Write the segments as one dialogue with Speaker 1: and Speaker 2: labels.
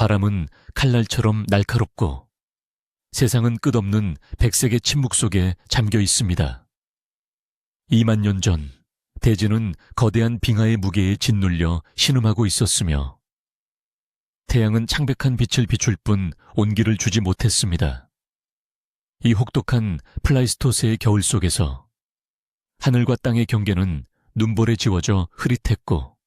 Speaker 1: 바람은 칼날처럼 날카롭고 세상은 끝없는 백색의 침묵 속에 잠겨 있습니다. 2만 년 전 대지는 거대한 빙하의 무게에 짓눌려 신음하고 있었으며 태양은 창백한 빛을 비출 뿐 온기를 주지 못했습니다. 이 혹독한 플라이스토스의 겨울 속에서 하늘과 땅의 경계는 눈볼에 지워져 흐릿했고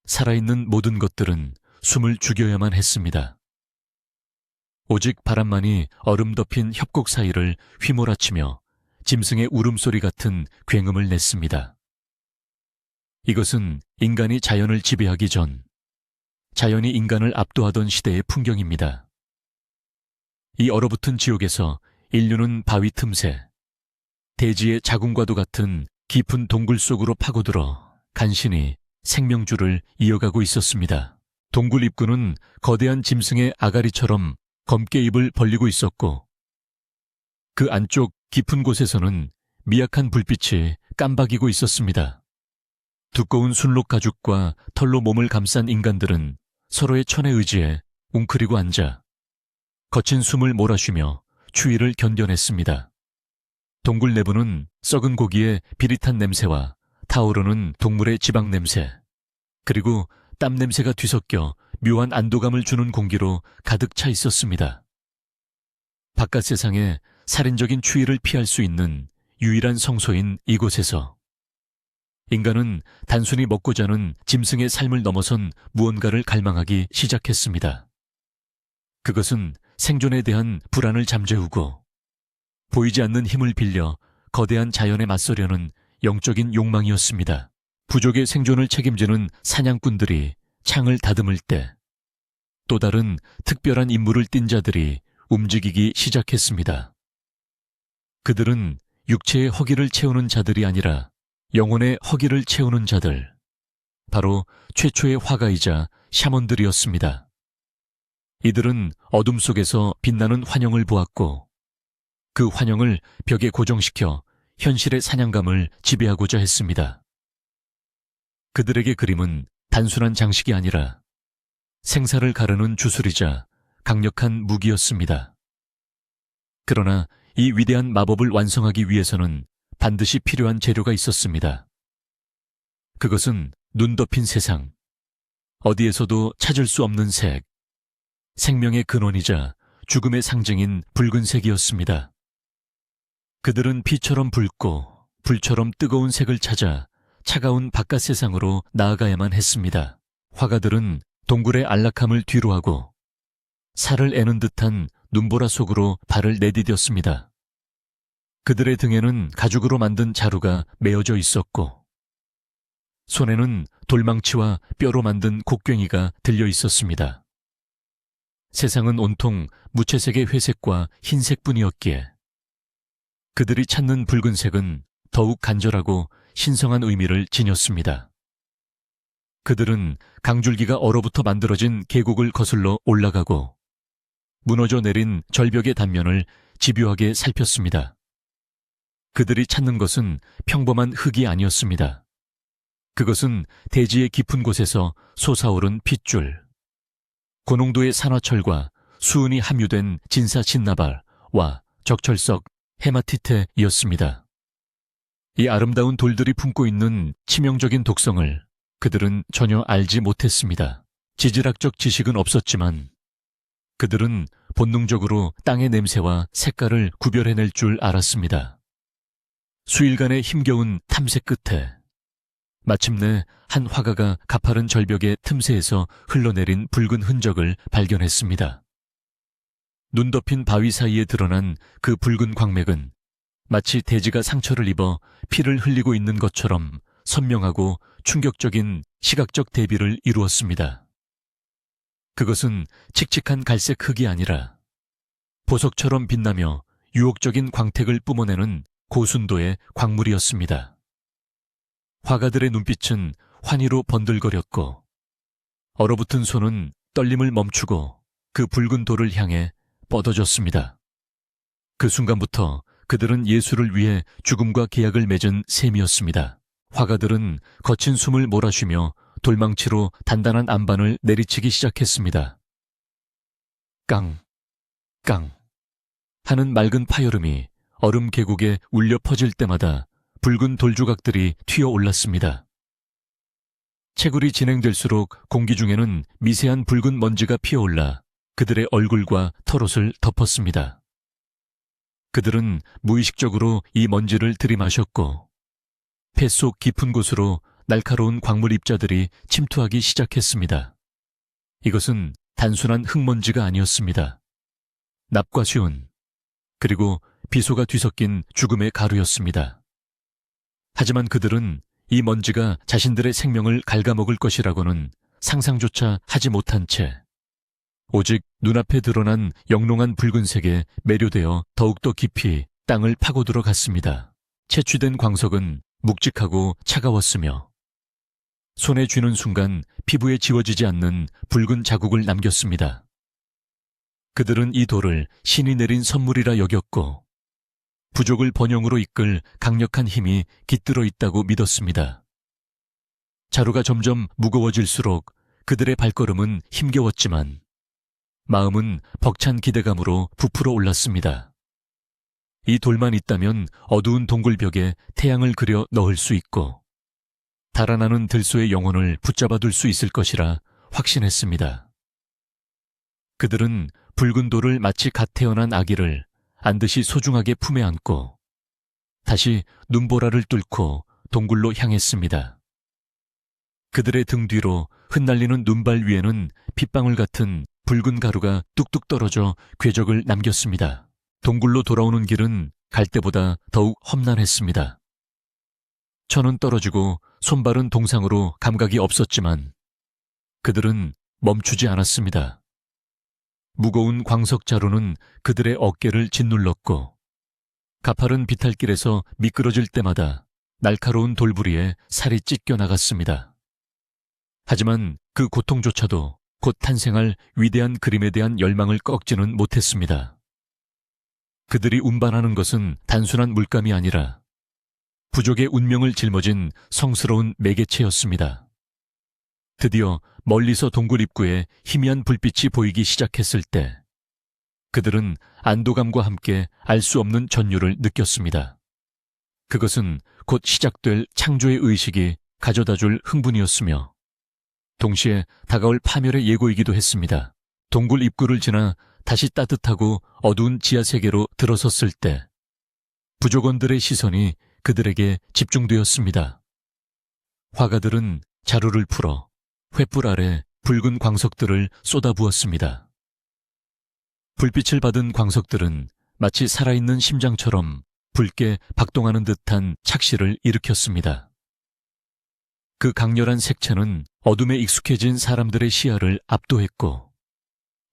Speaker 1: 살아있는 모든 것들은 숨을 죽여야만 했습니다. 오직 바람만이 얼음 덮인 협곡 사이를 휘몰아치며 짐승의 울음소리 같은 굉음을 냈습니다. 이것은 인간이 자연을 지배하기 전 자연이 인간을 압도하던 시대의 풍경입니다. 이 얼어붙은 지옥에서 인류는 바위 틈새, 대지의 자궁과도 같은 깊은 동굴 속으로 파고들어 간신히 생명줄을 이어가고 있었습니다. 동굴 입구는 거대한 짐승의 아가리처럼 검게 입을 벌리고 있었고 그 안쪽 깊은 곳에서는 미약한 불빛이 깜박이고 있었습니다. 두꺼운 순록 가죽과 털로 몸을 감싼 인간들은 서로의 천에 의지해 웅크리고 앉아 거친 숨을 몰아쉬며 추위를 견뎌냈습니다. 동굴 내부는 썩은 고기의 비릿한 냄새와 타오르는 동물의 지방 냄새, 그리고 땀 냄새가 뒤섞여 묘한 안도감을 주는 공기로 가득 차 있었습니다. 바깥 세상에 살인적인 추위를 피할 수 있는 유일한 성소인 이곳에서 인간은 단순히 먹고 자는 짐승의 삶을 넘어선 무언가를 갈망하기 시작했습니다. 그것은 생존에 대한 불안을 잠재우고 보이지 않는 힘을 빌려 거대한 자연에 맞서려는 영적인 욕망이었습니다. 부족의 생존을 책임지는 사냥꾼들이 창을 다듬을 때 또 다른 특별한 임무를 띈 자들이 움직이기 시작했습니다. 그들은 육체의 허기를 채우는 자들이 아니라 영혼의 허기를 채우는 자들, 바로 최초의 화가이자 샤먼들이었습니다. 이들은 어둠 속에서 빛나는 환영을 보았고 그 환영을 벽에 고정시켜 현실의 사냥감을 지배하고자 했습니다. 그들에게 그림은 단순한 장식이 아니라 생사를 가르는 주술이자 강력한 무기였습니다. 그러나 이 위대한 마법을 완성하기 위해서는 반드시 필요한 재료가 있었습니다. 그것은 눈 덮인 세상, 어디에서도 찾을 수 없는 색, 생명의 근원이자 죽음의 상징인 붉은색이었습니다. 그들은 피처럼 붉고 불처럼 뜨거운 색을 찾아 차가운 바깥 세상으로 나아가야만 했습니다. 화가들은 동굴의 안락함을 뒤로하고 살을 애는 듯한 눈보라 속으로 발을 내디뎠습니다. 그들의 등에는 가죽으로 만든 자루가 메어져 있었고 손에는 돌망치와 뼈로 만든 곡괭이가 들려 있었습니다. 세상은 온통 무채색의 회색과 흰색뿐이었기에 그들이 찾는 붉은색은 더욱 간절하고 신성한 의미를 지녔습니다. 그들은 강줄기가 얼어붙어 만들어진 계곡을 거슬러 올라가고 무너져 내린 절벽의 단면을 집요하게 살폈습니다. 그들이 찾는 것은 평범한 흙이 아니었습니다. 그것은 대지의 깊은 곳에서 솟아오른 핏줄, 고농도의 산화철과 수은이 함유된 진사진나발과 적철석 헤마티테였습니다. 이 아름다운 돌들이 품고 있는 치명적인 독성을 그들은 전혀 알지 못했습니다. 지질학적 지식은 없었지만 그들은 본능적으로 땅의 냄새와 색깔을 구별해낼 줄 알았습니다. 수일간의 힘겨운 탐색 끝에 마침내 한 화가가 가파른 절벽의 틈새에서 흘러내린 붉은 흔적을 발견했습니다. 눈 덮인 바위 사이에 드러난 그 붉은 광맥은 마치 대지가 상처를 입어 피를 흘리고 있는 것처럼 선명하고 충격적인 시각적 대비를 이루었습니다. 그것은 칙칙한 갈색 흙이 아니라 보석처럼 빛나며 유혹적인 광택을 뿜어내는 고순도의 광물이었습니다. 화가들의 눈빛은 환희로 번들거렸고 얼어붙은 손은 떨림을 멈추고 그 붉은 돌을 향해 뻗어졌습니다. 그 순간부터 그들은 예술을 위해 죽음과 계약을 맺은 셈이었습니다. 화가들은 거친 숨을 몰아쉬며 돌망치로 단단한 안반을 내리치기 시작했습니다. 깡, 깡 하는 맑은 파여름이 얼음 계곡에 울려 퍼질 때마다 붉은 돌조각들이 튀어 올랐습니다. 채굴이 진행될수록 공기 중에는 미세한 붉은 먼지가 피어올라 그들의 얼굴과 털옷을 덮었습니다. 그들은 무의식적으로 이 먼지를 들이마셨고 폐 속 깊은 곳으로 날카로운 광물 입자들이 침투하기 시작했습니다. 이것은 단순한 흙먼지가 아니었습니다. 납과수은 그리고 비소가 뒤섞인 죽음의 가루였습니다. 하지만 그들은 이 먼지가 자신들의 생명을 갉아먹을 것이라고는 상상조차 하지 못한 채 오직 눈앞에 드러난 영롱한 붉은색에 매료되어 더욱더 깊이 땅을 파고들어 갔습니다. 채취된 광석은 묵직하고 차가웠으며 손에 쥐는 순간 피부에 지워지지 않는 붉은 자국을 남겼습니다. 그들은 이 돌을 신이 내린 선물이라 여겼고 부족을 번영으로 이끌 강력한 힘이 깃들어 있다고 믿었습니다. 자루가 점점 무거워질수록 그들의 발걸음은 힘겨웠지만 마음은 벅찬 기대감으로 부풀어 올랐습니다. 이 돌만 있다면 어두운 동굴벽에 태양을 그려 넣을 수 있고 달아나는 들소의 영혼을 붙잡아둘 수 있을 것이라 확신했습니다. 그들은 붉은 돌을 마치 갓 태어난 아기를 안듯이 소중하게 품에 안고 다시 눈보라를 뚫고 동굴로 향했습니다. 그들의 등 뒤로 흩날리는 눈발 위에는 핏방울 같은 붉은 가루가 뚝뚝 떨어져 궤적을 남겼습니다. 동굴로 돌아오는 길은 갈 때보다 더욱 험난했습니다. 천은 떨어지고 손발은 동상으로 감각이 없었지만 그들은 멈추지 않았습니다. 무거운 광석 자루는 그들의 어깨를 짓눌렀고 가파른 비탈길에서 미끄러질 때마다 날카로운 돌부리에 살이 찢겨 나갔습니다. 하지만 그 고통조차도 곧 탄생할 위대한 그림에 대한 열망을 꺾지는 못했습니다. 그들이 운반하는 것은 단순한 물감이 아니라 부족의 운명을 짊어진 성스러운 매개체였습니다. 드디어 멀리서 동굴 입구에 희미한 불빛이 보이기 시작했을 때 그들은 안도감과 함께 알 수 없는 전율을 느꼈습니다. 그것은 곧 시작될 창조의 의식이 가져다줄 흥분이었으며 동시에 다가올 파멸의 예고이기도 했습니다. 동굴 입구를 지나 다시 따뜻하고 어두운 지하세계로 들어섰을 때 부족원들의 시선이 그들에게 집중되었습니다. 화가들은 자루를 풀어 횃불 아래 붉은 광석들을 쏟아부었습니다. 불빛을 받은 광석들은 마치 살아있는 심장처럼 붉게 박동하는 듯한 착시를 일으켰습니다. 그 강렬한 색채는 어둠에 익숙해진 사람들의 시야를 압도했고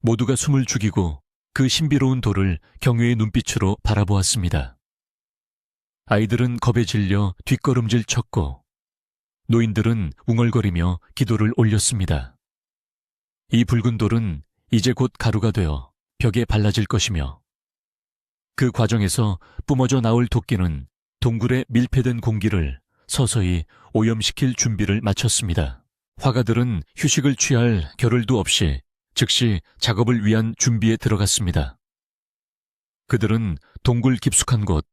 Speaker 1: 모두가 숨을 죽이고 그 신비로운 돌을 경외의 눈빛으로 바라보았습니다. 아이들은 겁에 질려 뒷걸음질 쳤고 노인들은 웅얼거리며 기도를 올렸습니다. 이 붉은 돌은 이제 곧 가루가 되어 벽에 발라질 것이며 그 과정에서 뿜어져 나올 도끼는 동굴의 밀폐된 공기를 서서히 오염시킬 준비를 마쳤습니다. 화가들은 휴식을 취할 겨를도 없이 즉시 작업을 위한 준비에 들어갔습니다. 그들은 동굴 깊숙한 곳,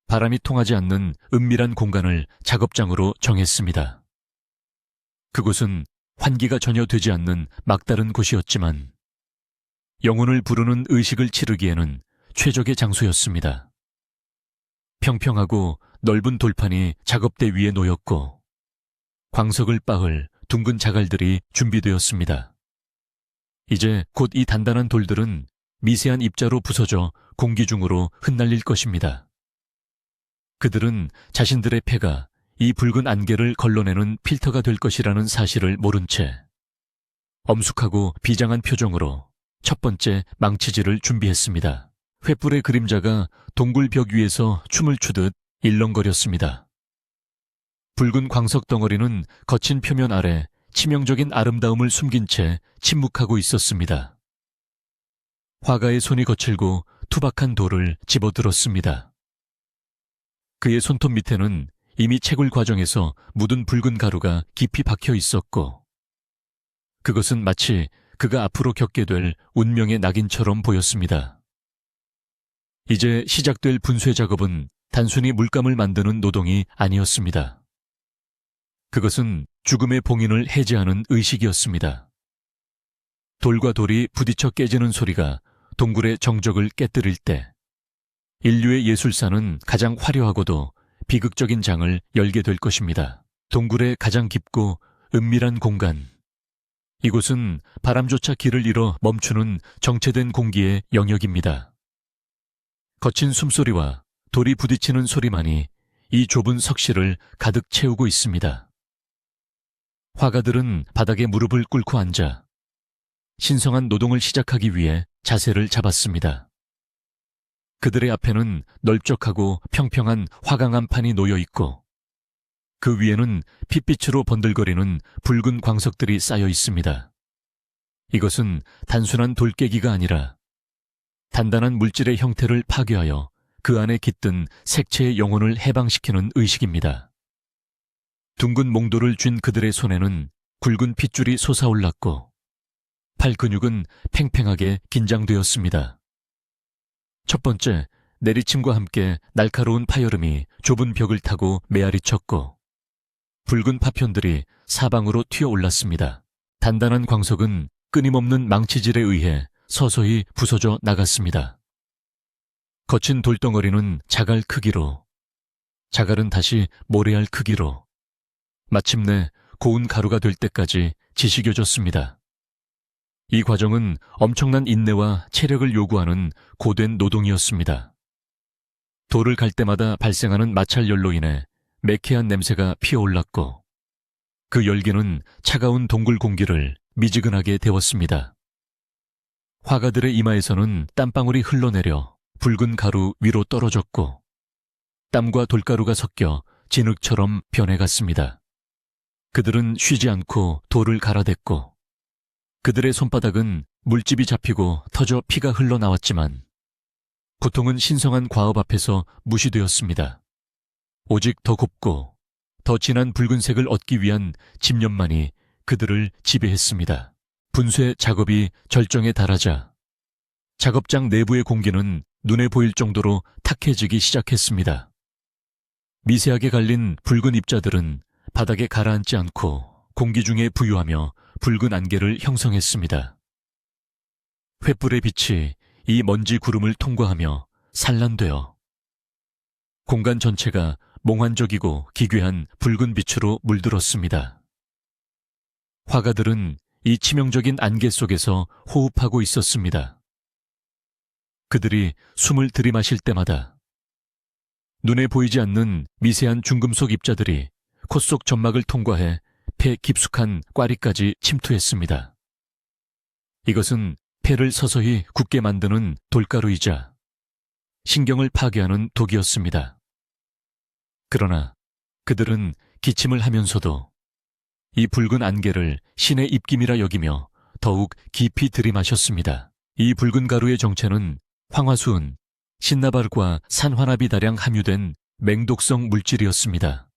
Speaker 1: 바람이 통하지 않는 은밀한 공간을 작업장으로 정했습니다. 그곳은 환기가 전혀 되지 않는 막다른 곳이었지만 영혼을 부르는 의식을 치르기에는 최적의 장소였습니다. 평평하고 넓은 돌판이 작업대 위에 놓였고 광석을 빻을 둥근 자갈들이 준비되었습니다. 이제 곧 이 단단한 돌들은 미세한 입자로 부서져 공기 중으로 흩날릴 것입니다. 그들은 자신들의 폐가 이 붉은 안개를 걸러내는 필터가 될 것이라는 사실을 모른 채 엄숙하고 비장한 표정으로 첫 번째 망치질을 준비했습니다. 횃불의 그림자가 동굴 벽 위에서 춤을 추듯 일렁거렸습니다. 붉은 광석 덩어리는 거친 표면 아래 치명적인 아름다움을 숨긴 채 침묵하고 있었습니다. 화가의 손이 거칠고 투박한 돌을 집어들었습니다. 그의 손톱 밑에는 이미 채굴 과정에서 묻은 붉은 가루가 깊이 박혀 있었고 그것은 마치 그가 앞으로 겪게 될 운명의 낙인처럼 보였습니다. 이제 시작될 분쇄 작업은 단순히 물감을 만드는 노동이 아니었습니다. 그것은 죽음의 봉인을 해제하는 의식이었습니다. 돌과 돌이 부딪혀 깨지는 소리가 동굴의 정적을 깨뜨릴 때 인류의 예술사는 가장 화려하고도 비극적인 장을 열게 될 것입니다. 동굴의 가장 깊고 은밀한 공간. 이곳은 바람조차 길을 잃어 멈추는 정체된 공기의 영역입니다. 거친 숨소리와 돌이 부딪히는 소리만이 이 좁은 석실을 가득 채우고 있습니다. 화가들은 바닥에 무릎을 꿇고 앉아 신성한 노동을 시작하기 위해 자세를 잡았습니다. 그들의 앞에는 넓적하고 평평한 화강암판이 놓여 있고 그 위에는 핏빛으로 번들거리는 붉은 광석들이 쌓여 있습니다. 이것은 단순한 돌깨기가 아니라 단단한 물질의 형태를 파괴하여 그 안에 깃든 색채의 영혼을 해방시키는 의식입니다. 둥근 몽돌을 쥔 그들의 손에는 굵은 핏줄이 솟아올랐고 팔 근육은 팽팽하게 긴장되었습니다. 첫 번째, 내리침과 함께 날카로운 파열음이 좁은 벽을 타고 메아리쳤고 붉은 파편들이 사방으로 튀어올랐습니다. 단단한 광석은 끊임없는 망치질에 의해 서서히 부서져 나갔습니다. 거친 돌덩어리는 자갈 크기로, 자갈은 다시 모래알 크기로, 마침내 고운 가루가 될 때까지 지식여졌습니다. 이 과정은 엄청난 인내와 체력을 요구하는 고된 노동이었습니다. 돌을 갈 때마다 발생하는 마찰열로 인해 매캐한 냄새가 피어올랐고 그 열기는 차가운 동굴 공기를 미지근하게 데웠습니다. 화가들의 이마에서는 땀방울이 흘러내려 붉은 가루 위로 떨어졌고 땀과 돌가루가 섞여 진흙처럼 변해갔습니다. 그들은 쉬지 않고 돌을 갈아댔고 그들의 손바닥은 물집이 잡히고 터져 피가 흘러나왔지만 고통은 신성한 과업 앞에서 무시되었습니다. 오직 더 곱고 더 진한 붉은색을 얻기 위한 집념만이 그들을 지배했습니다. 분쇄 작업이 절정에 달하자 작업장 내부의 공기는 눈에 보일 정도로 탁해지기 시작했습니다. 미세하게 갈린 붉은 입자들은 바닥에 가라앉지 않고 공기 중에 부유하며 붉은 안개를 형성했습니다. 횃불의 빛이 이 먼지 구름을 통과하며 산란되어 공간 전체가 몽환적이고 기괴한 붉은 빛으로 물들었습니다. 화가들은 이 치명적인 안개 속에서 호흡하고 있었습니다. 그들이 숨을 들이마실 때마다 눈에 보이지 않는 미세한 중금속 입자들이 콧 속 점막을 통과해 폐 깊숙한 꽈리까지 침투했습니다. 이것은 폐를 서서히 굳게 만드는 돌가루이자 신경을 파괴하는 독이었습니다. 그러나 그들은 기침을 하면서도 이 붉은 안개를 신의 입김이라 여기며 더욱 깊이 들이마셨습니다. 이 붉은 가루의 정체는 황화수은, 신나발과 산화납이 다량 함유된 맹독성 물질이었습니다.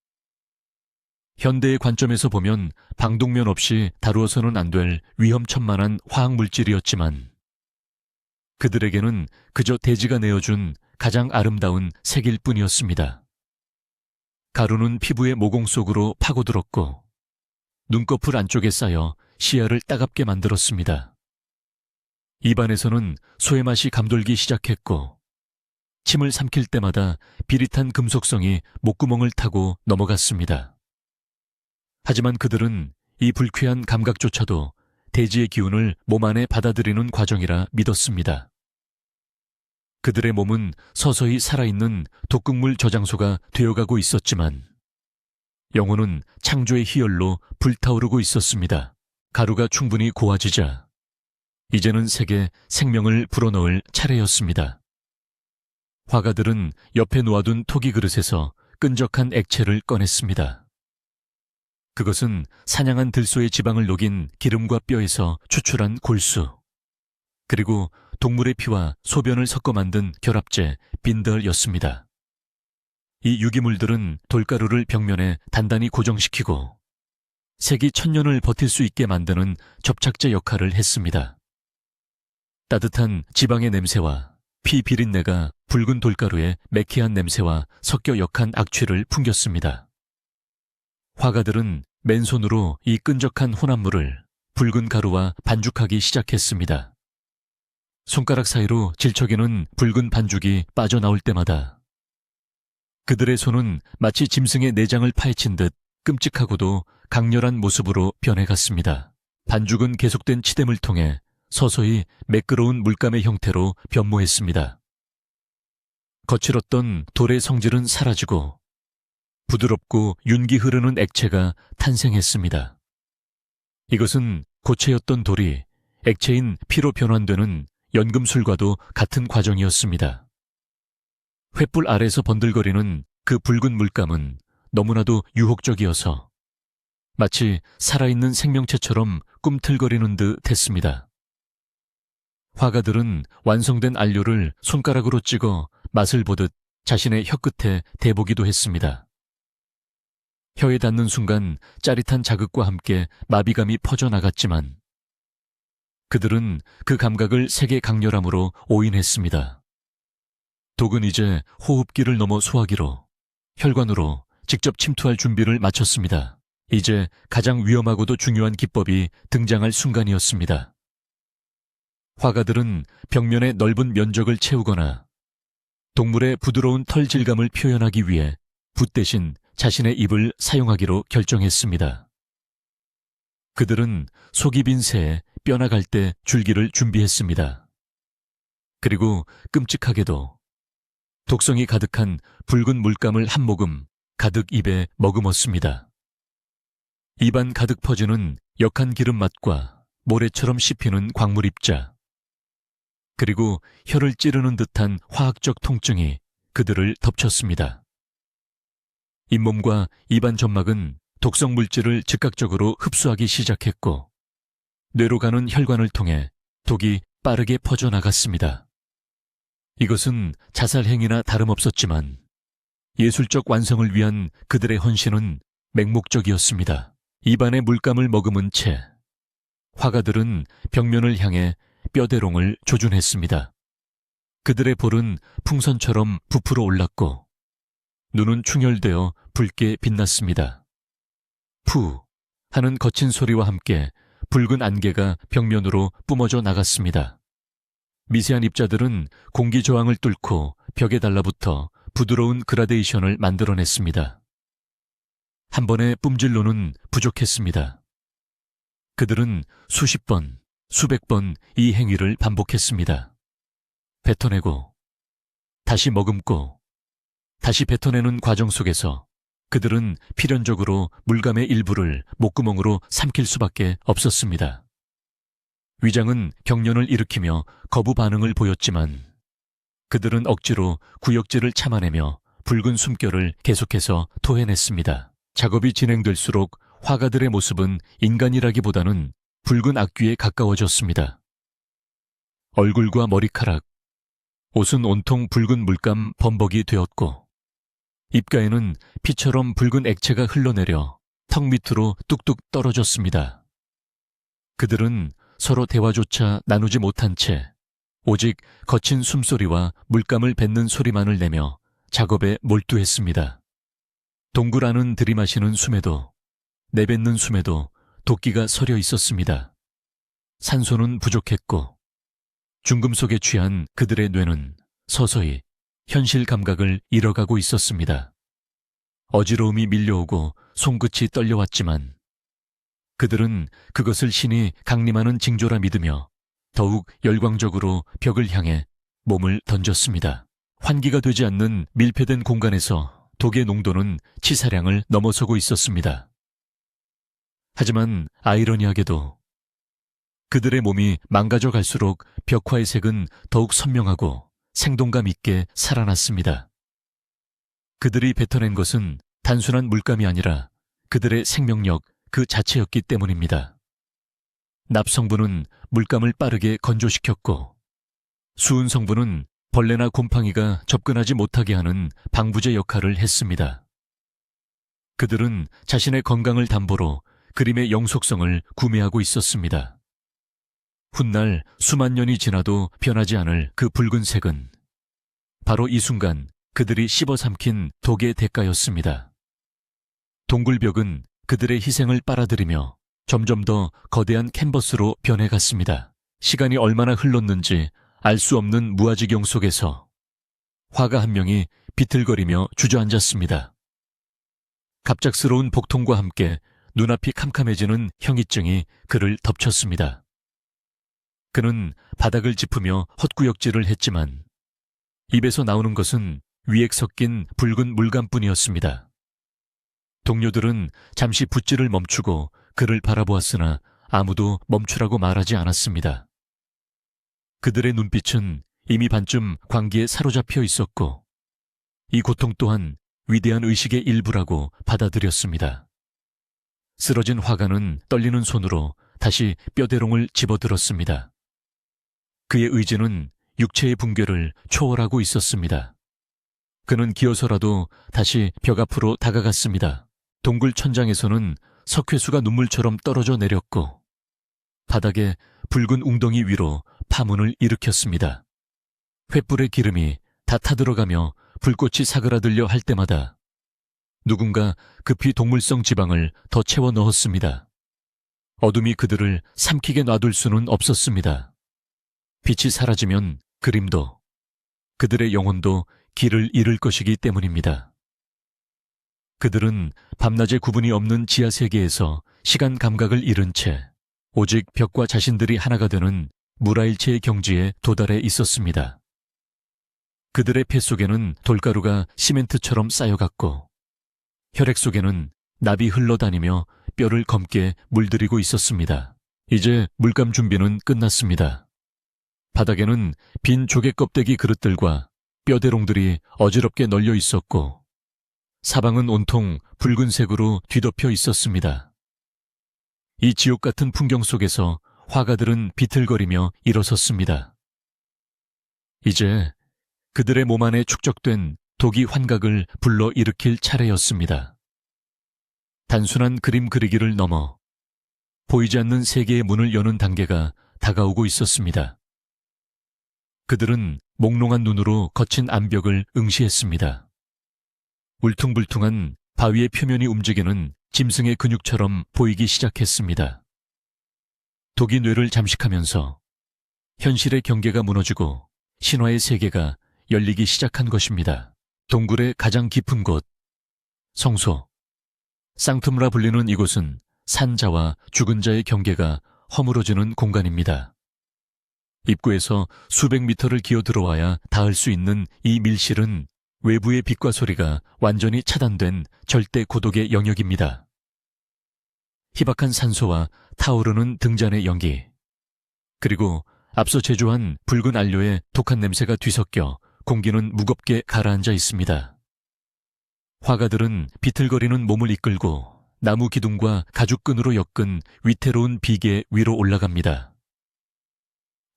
Speaker 1: 현대의 관점에서 보면 방독면 없이 다루어서는 안 될 위험천만한 화학물질이었지만 그들에게는 그저 대지가 내어준 가장 아름다운 색일 뿐이었습니다. 가루는 피부의 모공 속으로 파고들었고 눈꺼풀 안쪽에 쌓여 시야를 따갑게 만들었습니다. 입안에서는 소의 맛이 감돌기 시작했고 침을 삼킬 때마다 비릿한 금속성이 목구멍을 타고 넘어갔습니다. 하지만 그들은 이 불쾌한 감각조차도 대지의 기운을 몸 안에 받아들이는 과정이라 믿었습니다. 그들의 몸은 서서히 살아있는 독극물 저장소가 되어가고 있었지만 영혼은 창조의 희열로 불타오르고 있었습니다. 가루가 충분히 고와지자 이제는 색에 생명을 불어넣을 차례였습니다. 화가들은 옆에 놓아둔 토기 그릇에서 끈적한 액체를 꺼냈습니다. 그것은 사냥한 들소의 지방을 녹인 기름과 뼈에서 추출한 골수, 그리고 동물의 피와 소변을 섞어 만든 결합제 빈덜이었습니다. 이 유기물들은 돌가루를 벽면에 단단히 고정시키고 색이 천년을 버틸 수 있게 만드는 접착제 역할을 했습니다. 따뜻한 지방의 냄새와 피 비린내가 붉은 돌가루의 매캐한 냄새와 섞여 역한 악취를 풍겼습니다. 화가들은 맨손으로 이 끈적한 혼합물을 붉은 가루와 반죽하기 시작했습니다. 손가락 사이로 질척이는 붉은 반죽이 빠져나올 때마다 그들의 손은 마치 짐승의 내장을 파헤친 듯 끔찍하고도 강렬한 모습으로 변해갔습니다. 반죽은 계속된 치댐을 통해 서서히 매끄러운 물감의 형태로 변모했습니다. 거칠었던 돌의 성질은 사라지고 부드럽고 윤기 흐르는 액체가 탄생했습니다. 이것은 고체였던 돌이 액체인 피로 변환되는 연금술과도 같은 과정이었습니다. 횃불 아래서 번들거리는 그 붉은 물감은 너무나도 유혹적이어서 마치 살아있는 생명체처럼 꿈틀거리는 듯 했습니다. 화가들은 완성된 안료를 손가락으로 찍어 맛을 보듯 자신의 혀끝에 대보기도 했습니다. 혀에 닿는 순간 짜릿한 자극과 함께 마비감이 퍼져나갔지만 그들은 그 감각을 색의 강렬함으로 오인했습니다. 독은 이제 호흡기를 넘어 소화기로, 혈관으로 직접 침투할 준비를 마쳤습니다. 이제 가장 위험하고도 중요한 기법이 등장할 순간이었습니다. 화가들은 벽면의 넓은 면적을 채우거나 동물의 부드러운 털 질감을 표현하기 위해 붓 대신 자신의 입을 사용하기로 결정했습니다. 그들은 속이 빈 새에 뼈나 갈대 줄기를 준비했습니다. 그리고 끔찍하게도 독성이 가득한 붉은 물감을 한 모금 가득 입에 머금었습니다. 입안 가득 퍼지는 역한 기름 맛과 모래처럼 씹히는 광물 입자, 그리고 혀를 찌르는 듯한 화학적 통증이 그들을 덮쳤습니다. 잇몸과 입안 점막은 독성 물질을 즉각적으로 흡수하기 시작했고 뇌로 가는 혈관을 통해 독이 빠르게 퍼져나갔습니다. 이것은 자살 행위나 다름없었지만 예술적 완성을 위한 그들의 헌신은 맹목적이었습니다. 입안에 물감을 머금은 채 화가들은 벽면을 향해 뼈대롱을 조준했습니다. 그들의 볼은 풍선처럼 부풀어 올랐고 눈은 충혈되어 붉게 빛났습니다. 푸 하는 거친 소리와 함께 붉은 안개가 벽면으로 뿜어져 나갔습니다. 미세한 입자들은 공기 저항을 뚫고 벽에 달라붙어 부드러운 그라데이션을 만들어냈습니다. 한 번의 뿜질로는 부족했습니다. 그들은 수십 번, 수백 번 이 행위를 반복했습니다. 뱉어내고, 다시 머금고, 다시 뱉어내는 과정 속에서 그들은 필연적으로 물감의 일부를 목구멍으로 삼킬 수밖에 없었습니다. 위장은 경련을 일으키며 거부 반응을 보였지만 그들은 억지로 구역질을 참아내며 붉은 숨결을 계속해서 토해냈습니다. 작업이 진행될수록 화가들의 모습은 인간이라기보다는 붉은 악귀에 가까워졌습니다. 얼굴과 머리카락, 옷은 온통 붉은 물감 범벅이 되었고 입가에는 피처럼 붉은 액체가 흘러내려 턱 밑으로 뚝뚝 떨어졌습니다. 그들은 서로 대화조차 나누지 못한 채 오직 거친 숨소리와 물감을 뱉는 소리만을 내며 작업에 몰두했습니다. 동굴 안은 들이마시는 숨에도 내뱉는 숨에도 도끼가 서려 있었습니다. 산소는 부족했고 중금속에 취한 그들의 뇌는 서서히 현실 감각을 잃어가고 있었습니다. 어지러움이 밀려오고 손끝이 떨려왔지만 그들은 그것을 신이 강림하는 징조라 믿으며 더욱 열광적으로 벽을 향해 몸을 던졌습니다. 환기가 되지 않는 밀폐된 공간에서 독의 농도는 치사량을 넘어서고 있었습니다. 하지만 아이러니하게도 그들의 몸이 망가져 갈수록 벽화의 색은 더욱 선명하고 생동감 있게 살아났습니다. 그들이 뱉어낸 것은 단순한 물감이 아니라 그들의 생명력 그 자체였기 때문입니다. 납성분은 물감을 빠르게 건조시켰고 수은 성분은 벌레나 곰팡이가 접근하지 못하게 하는 방부제 역할을 했습니다. 그들은 자신의 건강을 담보로 그림의 영속성을 구매하고 있었습니다. 훗날 수만 년이 지나도 변하지 않을 그 붉은색은 바로 이 순간 그들이 씹어삼킨 독의 대가였습니다. 동굴벽은 그들의 희생을 빨아들이며 점점 더 거대한 캔버스로 변해갔습니다. 시간이 얼마나 흘렀는지 알 수 없는 무아지경 속에서 화가 한 명이 비틀거리며 주저앉았습니다. 갑작스러운 복통과 함께 눈앞이 캄캄해지는 현기증이 그를 덮쳤습니다. 그는 바닥을 짚으며 헛구역질을 했지만 입에서 나오는 것은 위액 섞인 붉은 물감뿐이었습니다. 동료들은 잠시 붓질을 멈추고 그를 바라보았으나 아무도 멈추라고 말하지 않았습니다. 그들의 눈빛은 이미 반쯤 광기에 사로잡혀 있었고 이 고통 또한 위대한 의식의 일부라고 받아들였습니다. 쓰러진 화가는 떨리는 손으로 다시 뼈대롱을 집어들었습니다. 그의 의지는 육체의 붕괴를 초월하고 있었습니다. 그는 기어서라도 다시 벽 앞으로 다가갔습니다. 동굴 천장에서는 석회수가 눈물처럼 떨어져 내렸고 바닥에 붉은 웅덩이 위로 파문을 일으켰습니다. 횃불의 기름이 다 타들어가며 불꽃이 사그라들려 할 때마다 누군가 급히 동물성 지방을 더 채워 넣었습니다. 어둠이 그들을 삼키게 놔둘 수는 없었습니다. 빛이 사라지면 그림도, 그들의 영혼도 길을 잃을 것이기 때문입니다. 그들은 밤낮의 구분이 없는 지하 세계에서 시간 감각을 잃은 채 오직 벽과 자신들이 하나가 되는 무라일체의 경지에 도달해 있었습니다. 그들의 폐 속에는 돌가루가 시멘트처럼 쌓여갔고 혈액 속에는 납이 흘러다니며 뼈를 검게 물들이고 있었습니다. 이제 물감 준비는 끝났습니다. 바닥에는 빈 조개 껍데기 그릇들과 뼈대롱들이 어지럽게 널려 있었고 사방은 온통 붉은색으로 뒤덮여 있었습니다. 이 지옥 같은 풍경 속에서 화가들은 비틀거리며 일어섰습니다. 이제 그들의 몸 안에 축적된 독이 환각을 불러일으킬 차례였습니다. 단순한 그림 그리기를 넘어 보이지 않는 세계의 문을 여는 단계가 다가오고 있었습니다. 그들은 몽롱한 눈으로 거친 암벽을 응시했습니다. 울퉁불퉁한 바위의 표면이 움직이는 짐승의 근육처럼 보이기 시작했습니다. 독이 뇌를 잠식하면서 현실의 경계가 무너지고 신화의 세계가 열리기 시작한 것입니다. 동굴의 가장 깊은 곳, 성소, 쌍툼라 불리는 이곳은 산자와 죽은 자의 경계가 허물어지는 공간입니다. 입구에서 수백 미터를 기어 들어와야 닿을 수 있는 이 밀실은 외부의 빛과 소리가 완전히 차단된 절대 고독의 영역입니다. 희박한 산소와 타오르는 등잔의 연기, 그리고 앞서 제조한 붉은 안료에 독한 냄새가 뒤섞여 공기는 무겁게 가라앉아 있습니다. 화가들은 비틀거리는 몸을 이끌고 나무 기둥과 가죽끈으로 엮은 위태로운 비계 위로 올라갑니다.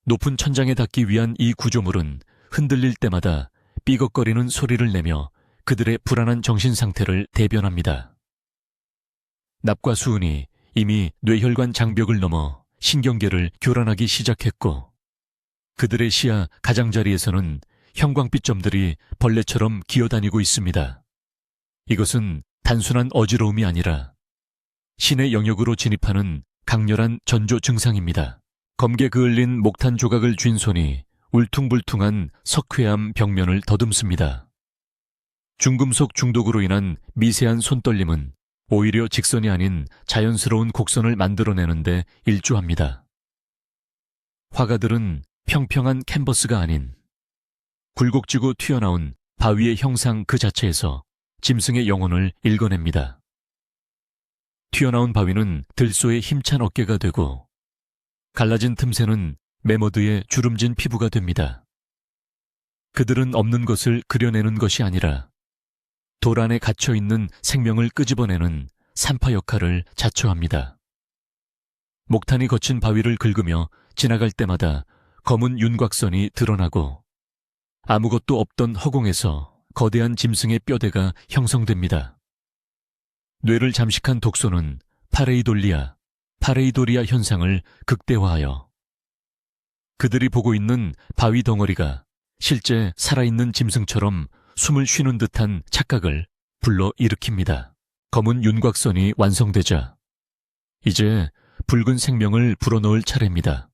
Speaker 1: 높은 천장에 닿기 위한 이 구조물은 흔들릴 때마다 삐걱거리는 소리를 내며 그들의 불안한 정신 상태를 대변합니다. 납과 수은이 이미 뇌혈관 장벽을 넘어 신경계를 교란하기 시작했고 그들의 시야 가장자리에서는 형광빛 점들이 벌레처럼 기어다니고 있습니다. 이것은 단순한 어지러움이 아니라 신의 영역으로 진입하는 강렬한 전조 증상입니다. 검게 그을린 목탄 조각을 쥔 손이 울퉁불퉁한 석회암 벽면을 더듬습니다. 중금속 중독으로 인한 미세한 손떨림은 오히려 직선이 아닌 자연스러운 곡선을 만들어내는데 일조합니다. 화가들은 평평한 캔버스가 아닌 굴곡지고 튀어나온 바위의 형상 그 자체에서 짐승의 영혼을 읽어냅니다. 튀어나온 바위는 들소의 힘찬 어깨가 되고 갈라진 틈새는 메모드의 주름진 피부가 됩니다. 그들은 없는 것을 그려내는 것이 아니라 돌 안에 갇혀있는 생명을 끄집어내는 산파 역할을 자처합니다. 목탄이 거친 바위를 긁으며 지나갈 때마다 검은 윤곽선이 드러나고 아무것도 없던 허공에서 거대한 짐승의 뼈대가 형성됩니다. 뇌를 잠식한 독소는 파레이도리아 현상을 극대화하여 그들이 보고 있는 바위 덩어리가 실제 살아있는 짐승처럼 숨을 쉬는 듯한 착각을 불러일으킵니다. 검은 윤곽선이 완성되자 이제 붉은 생명을 불어넣을 차례입니다.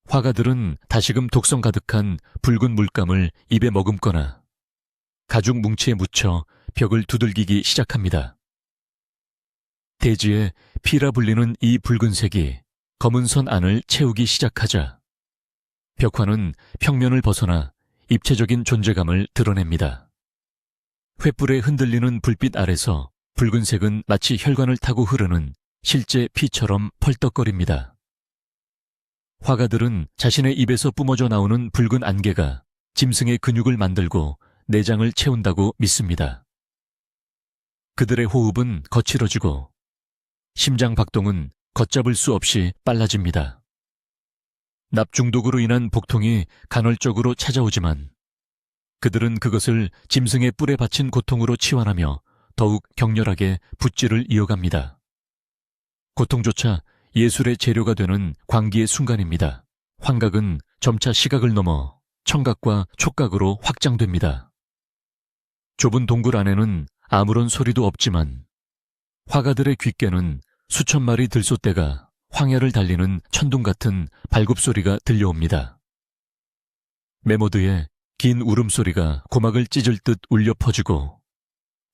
Speaker 1: 화가들은 다시금 독성 가득한 붉은 물감을 입에 머금거나 가죽 뭉치에 묻혀 벽을 두들기기 시작합니다. 대지에 피라 불리는 이 붉은색이 검은 선 안을 채우기 시작하자 벽화는 평면을 벗어나 입체적인 존재감을 드러냅니다. 횃불에 흔들리는 불빛 아래서 붉은색은 마치 혈관을 타고 흐르는 실제 피처럼 펄떡거립니다. 화가들은 자신의 입에서 뿜어져 나오는 붉은 안개가 짐승의 근육을 만들고 내장을 채운다고 믿습니다. 그들의 호흡은 거칠어지고 심장 박동은 걷잡을 수 없이 빨라집니다. 납 중독으로 인한 복통이 간헐적으로 찾아오지만 그들은 그것을 짐승의 뿔에 받친 고통으로 치환하며 더욱 격렬하게 붓질을 이어갑니다. 고통조차 예술의 재료가 되는 광기의 순간입니다. 환각은 점차 시각을 넘어 청각과 촉각으로 확장됩니다. 좁은 동굴 안에는 아무런 소리도 없지만 화가들의 귓께는 수천 마리 들소떼가 황야를 달리는 천둥 같은 발굽소리가 들려옵니다. 메모드의 긴 울음소리가 고막을 찢을 듯 울려 퍼지고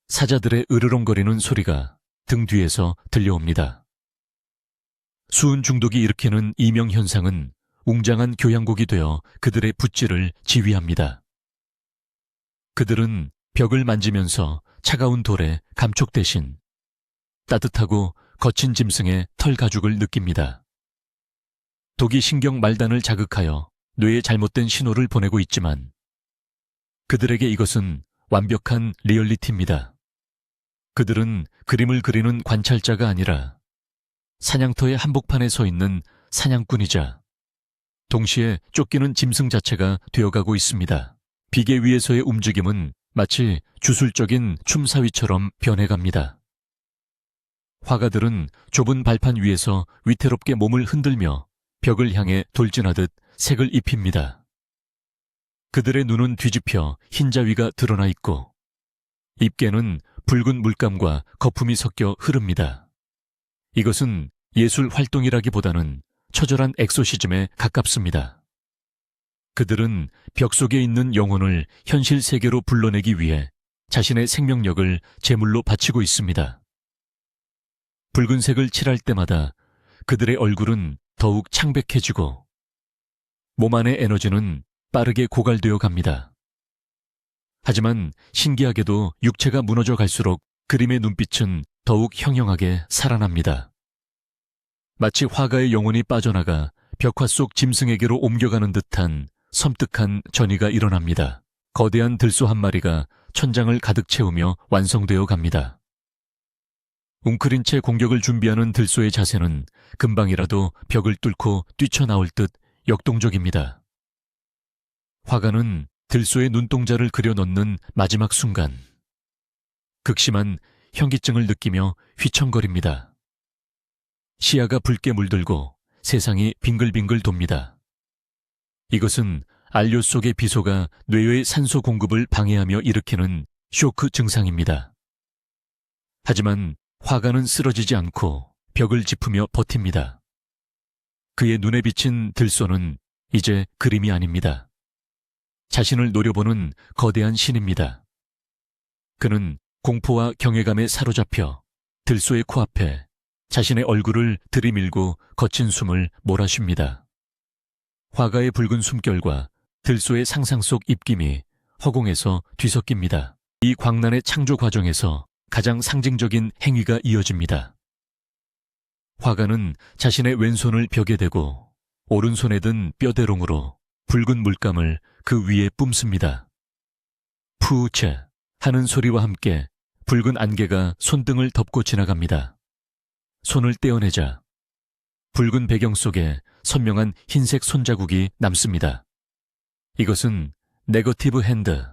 Speaker 1: 사자들의 으르렁거리는 소리가 등 뒤에서 들려옵니다. 수은 중독이 일으키는 이명현상은 웅장한 교향곡이 되어 그들의 붓질을 지휘합니다. 그들은 벽을 만지면서 차가운 돌에 감촉 대신 따뜻하고 거친 짐승의 털 가죽을 느낍니다. 독이 신경 말단을 자극하여 뇌에 잘못된 신호를 보내고 있지만 그들에게 이것은 완벽한 리얼리티입니다. 그들은 그림을 그리는 관찰자가 아니라 사냥터의 한복판에 서 있는 사냥꾼이자 동시에 쫓기는 짐승 자체가 되어가고 있습니다. 비계 위에서의 움직임은 마치 주술적인 춤사위처럼 변해갑니다. 화가들은 좁은 발판 위에서 위태롭게 몸을 흔들며 벽을 향해 돌진하듯 색을 입힙니다. 그들의 눈은 뒤집혀 흰자위가 드러나 있고 입계는 붉은 물감과 거품이 섞여 흐릅니다. 이것은 예술 활동이라기보다는 처절한 엑소시즘에 가깝습니다. 그들은 벽 속에 있는 영혼을 현실 세계로 불러내기 위해 자신의 생명력을 제물로 바치고 있습니다. 붉은색을 칠할 때마다 그들의 얼굴은 더욱 창백해지고 몸 안의 에너지는 빠르게 고갈되어 갑니다. 하지만 신기하게도 육체가 무너져 갈수록 그림의 눈빛은 더욱 형형하게 살아납니다. 마치 화가의 영혼이 빠져나가 벽화 속 짐승에게로 옮겨가는 듯한 섬뜩한 전이가 일어납니다. 거대한 들소 한 마리가 천장을 가득 채우며 완성되어 갑니다. 웅크린 채 공격을 준비하는 들소의 자세는 금방이라도 벽을 뚫고 뛰쳐나올 듯 역동적입니다. 화가는 들소의 눈동자를 그려 넣는 마지막 순간 극심한 현기증을 느끼며 휘청거립니다. 시야가 붉게 물들고 세상이 빙글빙글 돕니다. 이것은 안료 속의 비소가 뇌의 산소 공급을 방해하며 일으키는 쇼크 증상입니다. 하지만 화가는 쓰러지지 않고 벽을 짚으며 버팁니다. 그의 눈에 비친 들소는 이제 그림이 아닙니다. 자신을 노려보는 거대한 신입니다. 그는 공포와 경외감에 사로잡혀 들소의 코앞에 자신의 얼굴을 들이밀고 거친 숨을 몰아쉽니다. 화가의 붉은 숨결과 들소의 상상 속 입김이 허공에서 뒤섞입니다. 이 광란의 창조 과정에서 가장 상징적인 행위가 이어집니다. 화가는 자신의 왼손을 벽에 대고 오른손에 든 뼈대롱으로 붉은 물감을 그 위에 뿜습니다. 푸우체 하는 소리와 함께 붉은 안개가 손등을 덮고 지나갑니다. 손을 떼어내자 붉은 배경 속에 선명한 흰색 손자국이 남습니다. 이것은 네거티브 핸드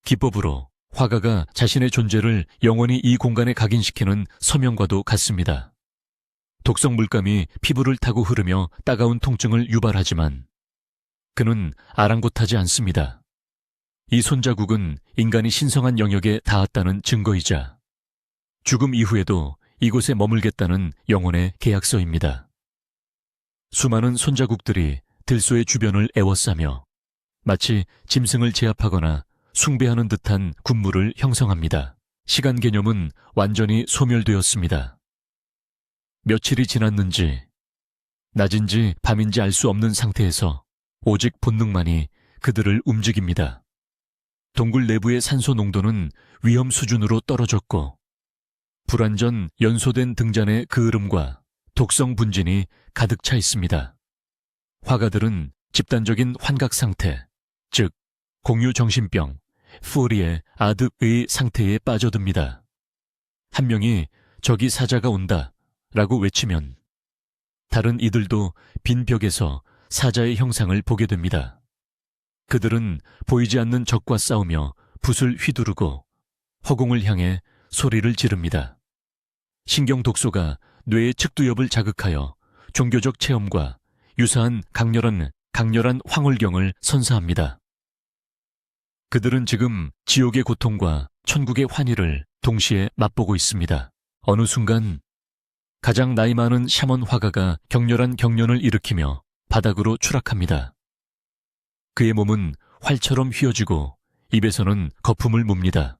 Speaker 1: 기법으로 화가가 자신의 존재를 영원히 이 공간에 각인시키는 서명과도 같습니다. 독성 물감이 피부를 타고 흐르며 따가운 통증을 유발하지만 그는 아랑곳하지 않습니다. 이 손자국은 인간이 신성한 영역에 닿았다는 증거이자 죽음 이후에도 이곳에 머물겠다는 영혼의 계약서입니다. 수많은 손자국들이 들소의 주변을 에워싸며 마치 짐승을 제압하거나 숭배하는 듯한 군무를 형성합니다. 시간 개념은 완전히 소멸되었습니다. 며칠이 지났는지 낮인지 밤인지 알 수 없는 상태에서 오직 본능만이 그들을 움직입니다. 동굴 내부의 산소 농도는 위험 수준으로 떨어졌고 불완전 연소된 등잔의 그을음과 독성 분진이 가득 차 있습니다. 화가들은 집단적인 환각 상태, 즉 공유 정신병, 푸리의 아득의 상태에 빠져듭니다. 한 명이 저기 사자가 온다 라고 외치면 다른 이들도 빈 벽에서 사자의 형상을 보게 됩니다. 그들은 보이지 않는 적과 싸우며 붓을 휘두르고 허공을 향해 소리를 지릅니다. 신경 독소가 뇌의 측두엽을 자극하여 종교적 체험과 유사한 강렬한 황홀경을 선사합니다. 그들은 지금 지옥의 고통과 천국의 환희를 동시에 맛보고 있습니다. 어느 순간 가장 나이 많은 샤먼 화가가 격렬한 경련을 일으키며 바닥으로 추락합니다. 그의 몸은 활처럼 휘어지고 입에서는 거품을 뭅니다.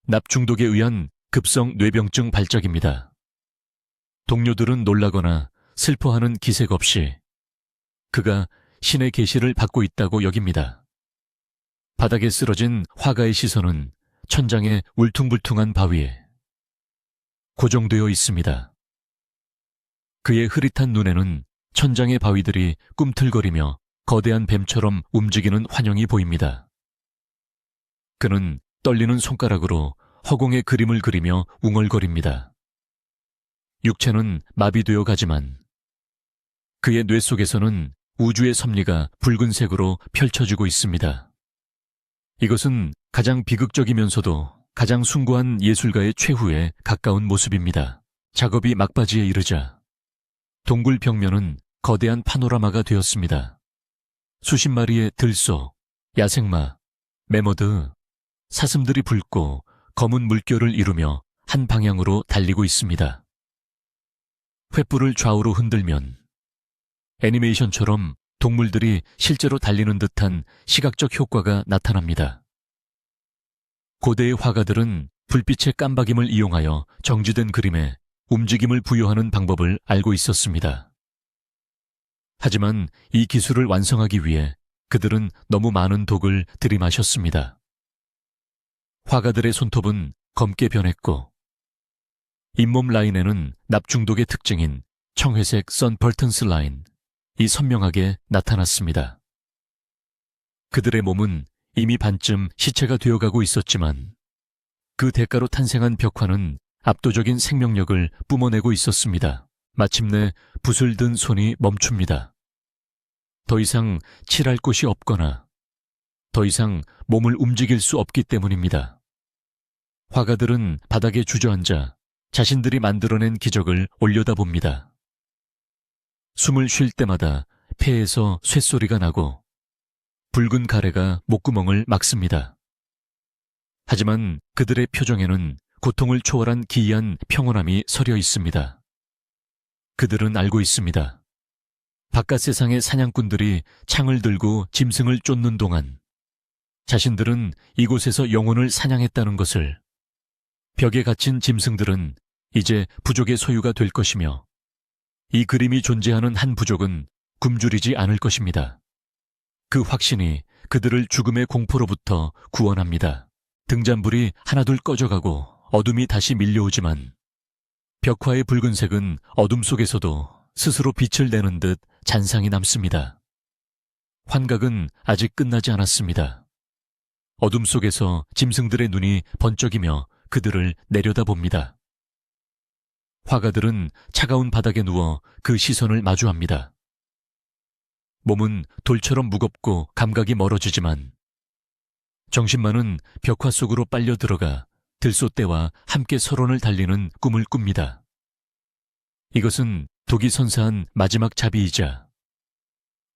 Speaker 1: 납중독에 의한 급성 뇌병증 발작입니다. 동료들은 놀라거나 슬퍼하는 기색 없이 그가 신의 계시를 받고 있다고 여깁니다. 바닥에 쓰러진 화가의 시선은 천장의 울퉁불퉁한 바위에 고정되어 있습니다. 그의 흐릿한 눈에는 천장의 바위들이 꿈틀거리며 거대한 뱀처럼 움직이는 환영이 보입니다. 그는 떨리는 손가락으로 허공의 그림을 그리며 웅얼거립니다. 육체는 마비되어 가지만 그의 뇌 속에서는 우주의 섭리가 붉은색으로 펼쳐지고 있습니다. 이것은 가장 비극적이면서도 가장 숭고한 예술가의 최후에 가까운 모습입니다. 작업이 막바지에 이르자 동굴 벽면은 거대한 파노라마가 되었습니다. 수십 마리의 들소, 야생마, 매머드, 사슴들이 붉고 검은 물결을 이루며 한 방향으로 달리고 있습니다. 횃불을 좌우로 흔들면 애니메이션처럼 동물들이 실제로 달리는 듯한 시각적 효과가 나타납니다. 고대의 화가들은 불빛의 깜박임을 이용하여 정지된 그림에 움직임을 부여하는 방법을 알고 있었습니다. 하지만 이 기술을 완성하기 위해 그들은 너무 많은 독을 들이마셨습니다. 화가들의 손톱은 검게 변했고 잇몸 라인에는 납중독의 특징인 청회색 선펄턴스 라인, 이 선명하게 나타났습니다. 그들의 몸은 이미 반쯤 시체가 되어가고 있었지만 그 대가로 탄생한 벽화는 압도적인 생명력을 뿜어내고 있었습니다. 마침내 붓을 든 손이 멈춥니다. 더 이상 칠할 곳이 없거나 더 이상 몸을 움직일 수 없기 때문입니다. 화가들은 바닥에 주저앉아 자신들이 만들어낸 기적을 올려다봅니다. 숨을 쉴 때마다 폐에서 쇳소리가 나고 붉은 가래가 목구멍을 막습니다. 하지만 그들의 표정에는 고통을 초월한 기이한 평온함이 서려 있습니다. 그들은 알고 있습니다. 바깥 세상의 사냥꾼들이 창을 들고 짐승을 쫓는 동안 자신들은 이곳에서 영혼을 사냥했다는 것을, 벽에 갇힌 짐승들은 이제 부족의 소유가 될 것이며 이 그림이 존재하는 한 부족은 굶주리지 않을 것입니다. 그 확신이 그들을 죽음의 공포로부터 구원합니다. 등잔불이 하나둘 꺼져가고 어둠이 다시 밀려오지만 벽화의 붉은색은 어둠 속에서도 스스로 빛을 내는 듯 잔상이 남습니다. 환각은 아직 끝나지 않았습니다. 어둠 속에서 짐승들의 눈이 번쩍이며 그들을 내려다봅니다. 화가들은 차가운 바닥에 누워 그 시선을 마주합니다. 몸은 돌처럼 무겁고 감각이 멀어지지만 정신만은 벽화 속으로 빨려 들어가 들소떼와 함께 서론을 달리는 꿈을 꿉니다. 이것은 독이 선사한 마지막 자비이자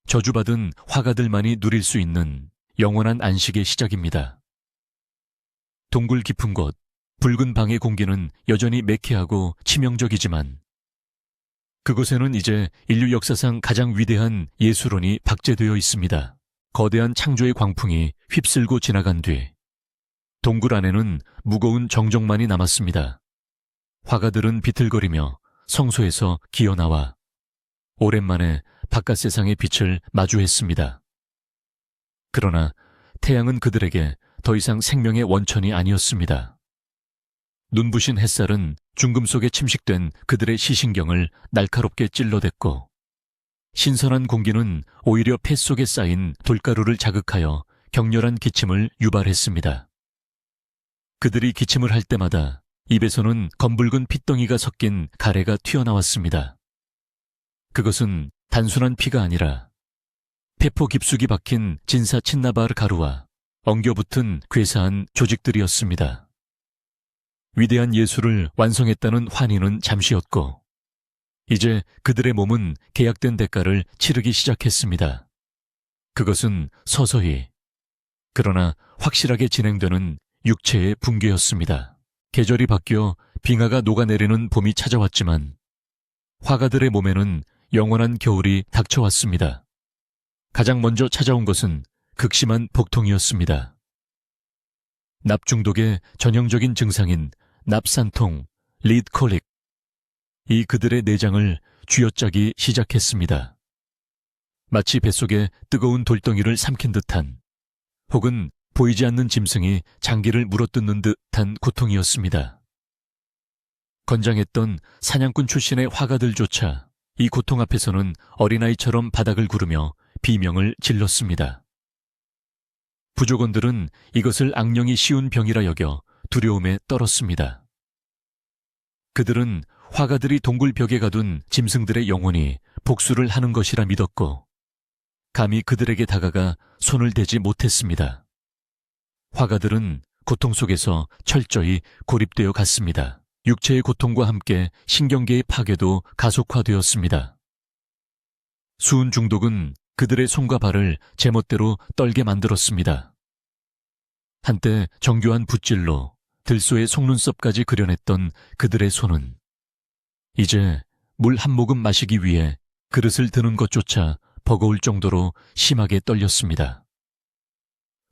Speaker 1: 저주받은 화가들만이 누릴 수 있는 영원한 안식의 시작입니다. 동굴 깊은 곳, 붉은 방의 공기는 여전히 매캐하고 치명적이지만 그곳에는 이제 인류 역사상 가장 위대한 예술원이 박제되어 있습니다. 거대한 창조의 광풍이 휩쓸고 지나간 뒤 동굴 안에는 무거운 정적만이 남았습니다. 화가들은 비틀거리며 성소에서 기어나와 오랜만에 바깥 세상의 빛을 마주했습니다. 그러나 태양은 그들에게 더 이상 생명의 원천이 아니었습니다. 눈부신 햇살은 중금 속에 침식된 그들의 시신경을 날카롭게 찔러댔고 신선한 공기는 오히려 폐 속에 쌓인 돌가루를 자극하여 격렬한 기침을 유발했습니다. 그들이 기침을 할 때마다 입에서는 검붉은 핏덩이가 섞인 가래가 튀어나왔습니다. 그것은 단순한 피가 아니라 폐포 깊숙이 박힌 진사 친나바르 가루와 엉겨붙은 괴사한 조직들이었습니다. 위대한 예술을 완성했다는 환희는 잠시였고 이제 그들의 몸은 계약된 대가를 치르기 시작했습니다. 그것은 서서히 그러나 확실하게 진행되는 육체의 붕괴였습니다. 계절이 바뀌어 빙하가 녹아내리는 봄이 찾아왔지만 화가들의 몸에는 영원한 겨울이 닥쳐왔습니다. 가장 먼저 찾아온 것은 극심한 복통이었습니다. 납 중독의 전형적인 증상인 납산통, 리드콜릭. 이 그들의 내장을 쥐어짜기 시작했습니다. 마치 뱃속에 뜨거운 돌덩이를 삼킨 듯한 혹은 보이지 않는 짐승이 장기를 물어뜯는 듯한 고통이었습니다. 건장했던 사냥꾼 출신의 화가들조차 이 고통 앞에서는 어린아이처럼 바닥을 구르며 비명을 질렀습니다. 부족원들은 이것을 악령이 씌운 병이라 여겨 두려움에 떨었습니다. 그들은 화가들이 동굴 벽에 가둔 짐승들의 영혼이 복수를 하는 것이라 믿었고 감히 그들에게 다가가 손을 대지 못했습니다. 화가들은 고통 속에서 철저히 고립되어 갔습니다. 육체의 고통과 함께 신경계의 파괴도 가속화되었습니다. 수은 중독은 그들의 손과 발을 제멋대로 떨게 만들었습니다. 한때 정교한 붓질로 들소의 속눈썹까지 그려냈던 그들의 손은 이제 물 한 모금 마시기 위해 그릇을 드는 것조차 버거울 정도로 심하게 떨렸습니다.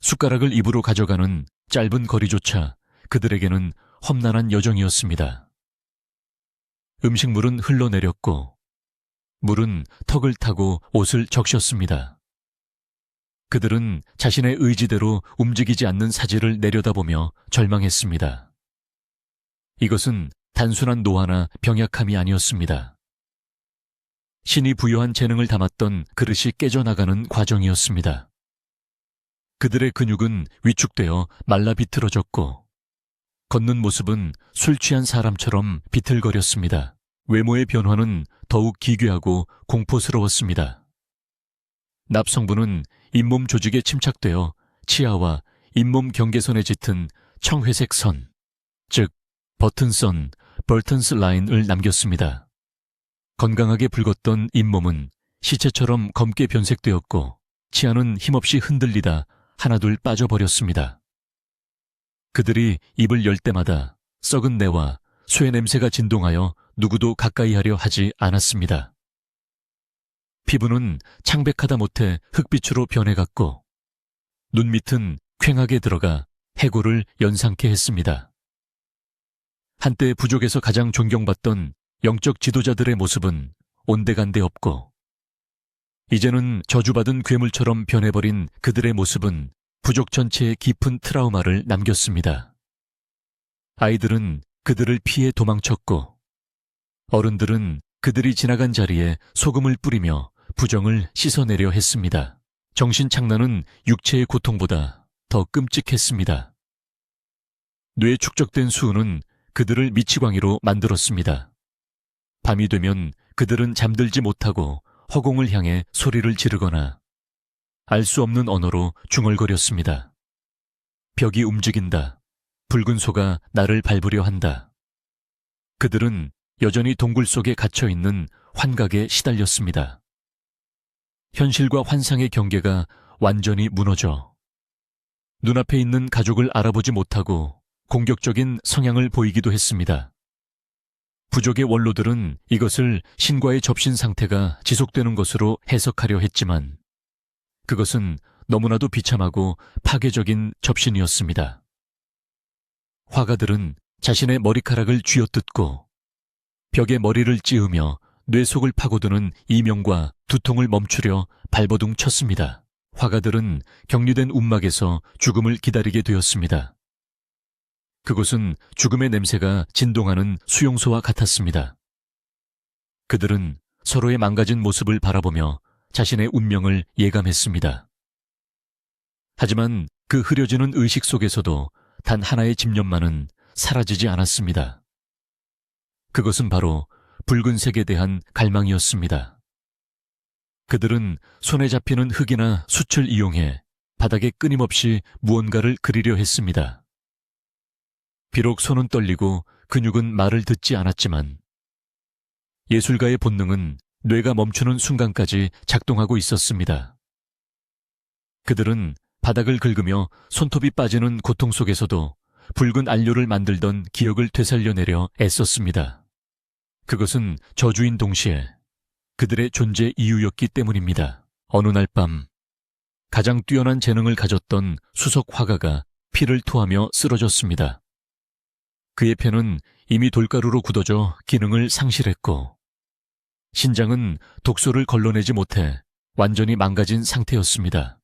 Speaker 1: 숟가락을 입으로 가져가는 짧은 거리조차 그들에게는 험난한 여정이었습니다. 음식물은 흘러내렸고 물은 턱을 타고 옷을 적셨습니다. 그들은 자신의 의지대로 움직이지 않는 사지를 내려다보며 절망했습니다. 이것은 단순한 노화나 병약함이 아니었습니다. 신이 부여한 재능을 담았던 그릇이 깨져나가는 과정이었습니다. 그들의 근육은 위축되어 말라 비틀어졌고 걷는 모습은 술 취한 사람처럼 비틀거렸습니다. 외모의 변화는 더욱 기괴하고 공포스러웠습니다. 납성분은 잇몸 조직에 침착되어 치아와 잇몸 경계선에 짙은 청회색 선, 즉 버튼선, 벌턴스 라인을 남겼습니다. 건강하게 붉었던 잇몸은 시체처럼 검게 변색되었고 치아는 힘없이 흔들리다 하나둘 빠져버렸습니다. 그들이 입을 열 때마다 썩은 내와 쇠 냄새가 진동하여 누구도 가까이 하려 하지 않았습니다. 피부는 창백하다 못해 흑빛으로 변해갔고 눈밑은 퀭하게 들어가 해골을 연상케 했습니다. 한때 부족에서 가장 존경받던 영적 지도자들의 모습은 온데간데 없고 이제는 저주받은 괴물처럼 변해버린 그들의 모습은 부족 전체에 깊은 트라우마를 남겼습니다. 아이들은 그들을 피해 도망쳤고 어른들은 그들이 지나간 자리에 소금을 뿌리며 부정을 씻어내려 했습니다. 정신착란은 육체의 고통보다 더 끔찍했습니다. 뇌에 축적된 수은은 그들을 미치광이로 만들었습니다. 밤이 되면 그들은 잠들지 못하고 허공을 향해 소리를 지르거나 알 수 없는 언어로 중얼거렸습니다. 벽이 움직인다. 붉은 소가 나를 밟으려 한다. 그들은 여전히 동굴 속에 갇혀있는 환각에 시달렸습니다. 현실과 환상의 경계가 완전히 무너져 눈앞에 있는 가족을 알아보지 못하고 공격적인 성향을 보이기도 했습니다. 부족의 원로들은 이것을 신과의 접신 상태가 지속되는 것으로 해석하려 했지만 그것은 너무나도 비참하고 파괴적인 접신이었습니다. 화가들은 자신의 머리카락을 쥐어뜯고 벽에 머리를 찌으며 뇌 속을 파고드는 이명과 두통을 멈추려 발버둥 쳤습니다. 화가들은 격리된 움막에서 죽음을 기다리게 되었습니다. 그곳은 죽음의 냄새가 진동하는 수용소와 같았습니다. 그들은 서로의 망가진 모습을 바라보며 자신의 운명을 예감했습니다. 하지만 그 흐려지는 의식 속에서도 단 하나의 집념만은 사라지지 않았습니다. 그것은 바로 붉은색에 대한 갈망이었습니다. 그들은 손에 잡히는 흙이나 숯을 이용해 바닥에 끊임없이 무언가를 그리려 했습니다. 비록 손은 떨리고 근육은 말을 듣지 않았지만 예술가의 본능은 뇌가 멈추는 순간까지 작동하고 있었습니다. 그들은 바닥을 긁으며 손톱이 빠지는 고통 속에서도 붉은 안료를 만들던 기억을 되살려내려 애썼습니다. 그것은 저주인 동시에 그들의 존재 이유였기 때문입니다. 어느 날 밤 가장 뛰어난 재능을 가졌던 수석 화가가 피를 토하며 쓰러졌습니다. 그의 폐는 이미 돌가루로 굳어져 기능을 상실했고 신장은 독소를 걸러내지 못해 완전히 망가진 상태였습니다.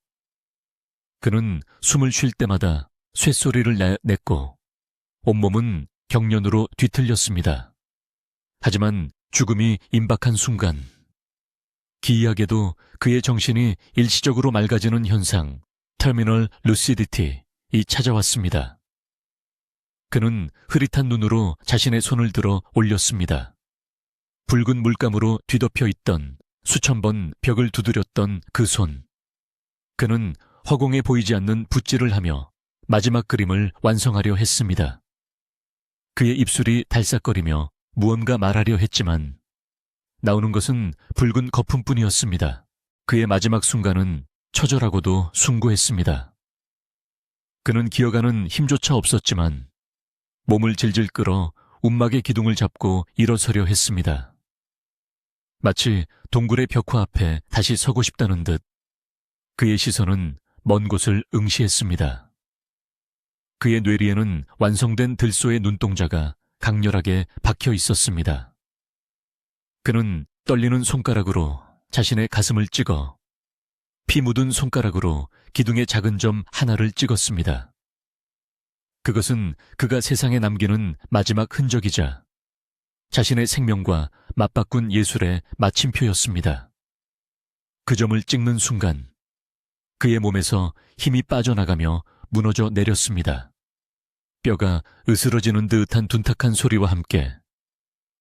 Speaker 1: 그는 숨을 쉴 때마다 쇳소리를 냈고 온몸은 경련으로 뒤틀렸습니다. 하지만 죽음이 임박한 순간 기이하게도 그의 정신이 일시적으로 맑아지는 현상, 터미널 루시디티이 찾아왔습니다. 그는 흐릿한 눈으로 자신의 손을 들어 올렸습니다. 붉은 물감으로 뒤덮여 있던 수천 번 벽을 두드렸던 그 손. 그는 허공에 보이지 않는 붓질을 하며 마지막 그림을 완성하려 했습니다. 그의 입술이 달싹거리며 무언가 말하려 했지만 나오는 것은 붉은 거품뿐이었습니다. 그의 마지막 순간은 처절하고도 숭고했습니다. 그는 기어가는 힘조차 없었지만 몸을 질질 끌어 움막의 기둥을 잡고 일어서려 했습니다. 마치 동굴의 벽화 앞에 다시 서고 싶다는 듯 그의 시선은 먼 곳을 응시했습니다. 그의 뇌리에는 완성된 들소의 눈동자가 강렬하게 박혀 있었습니다. 그는 떨리는 손가락으로 자신의 가슴을 찍어 피 묻은 손가락으로 기둥의 작은 점 하나를 찍었습니다. 그것은 그가 세상에 남기는 마지막 흔적이자 자신의 생명과 맞바꾼 예술의 마침표였습니다. 그 점을 찍는 순간 그의 몸에서 힘이 빠져나가며 무너져 내렸습니다. 뼈가 으스러지는 듯한 둔탁한 소리와 함께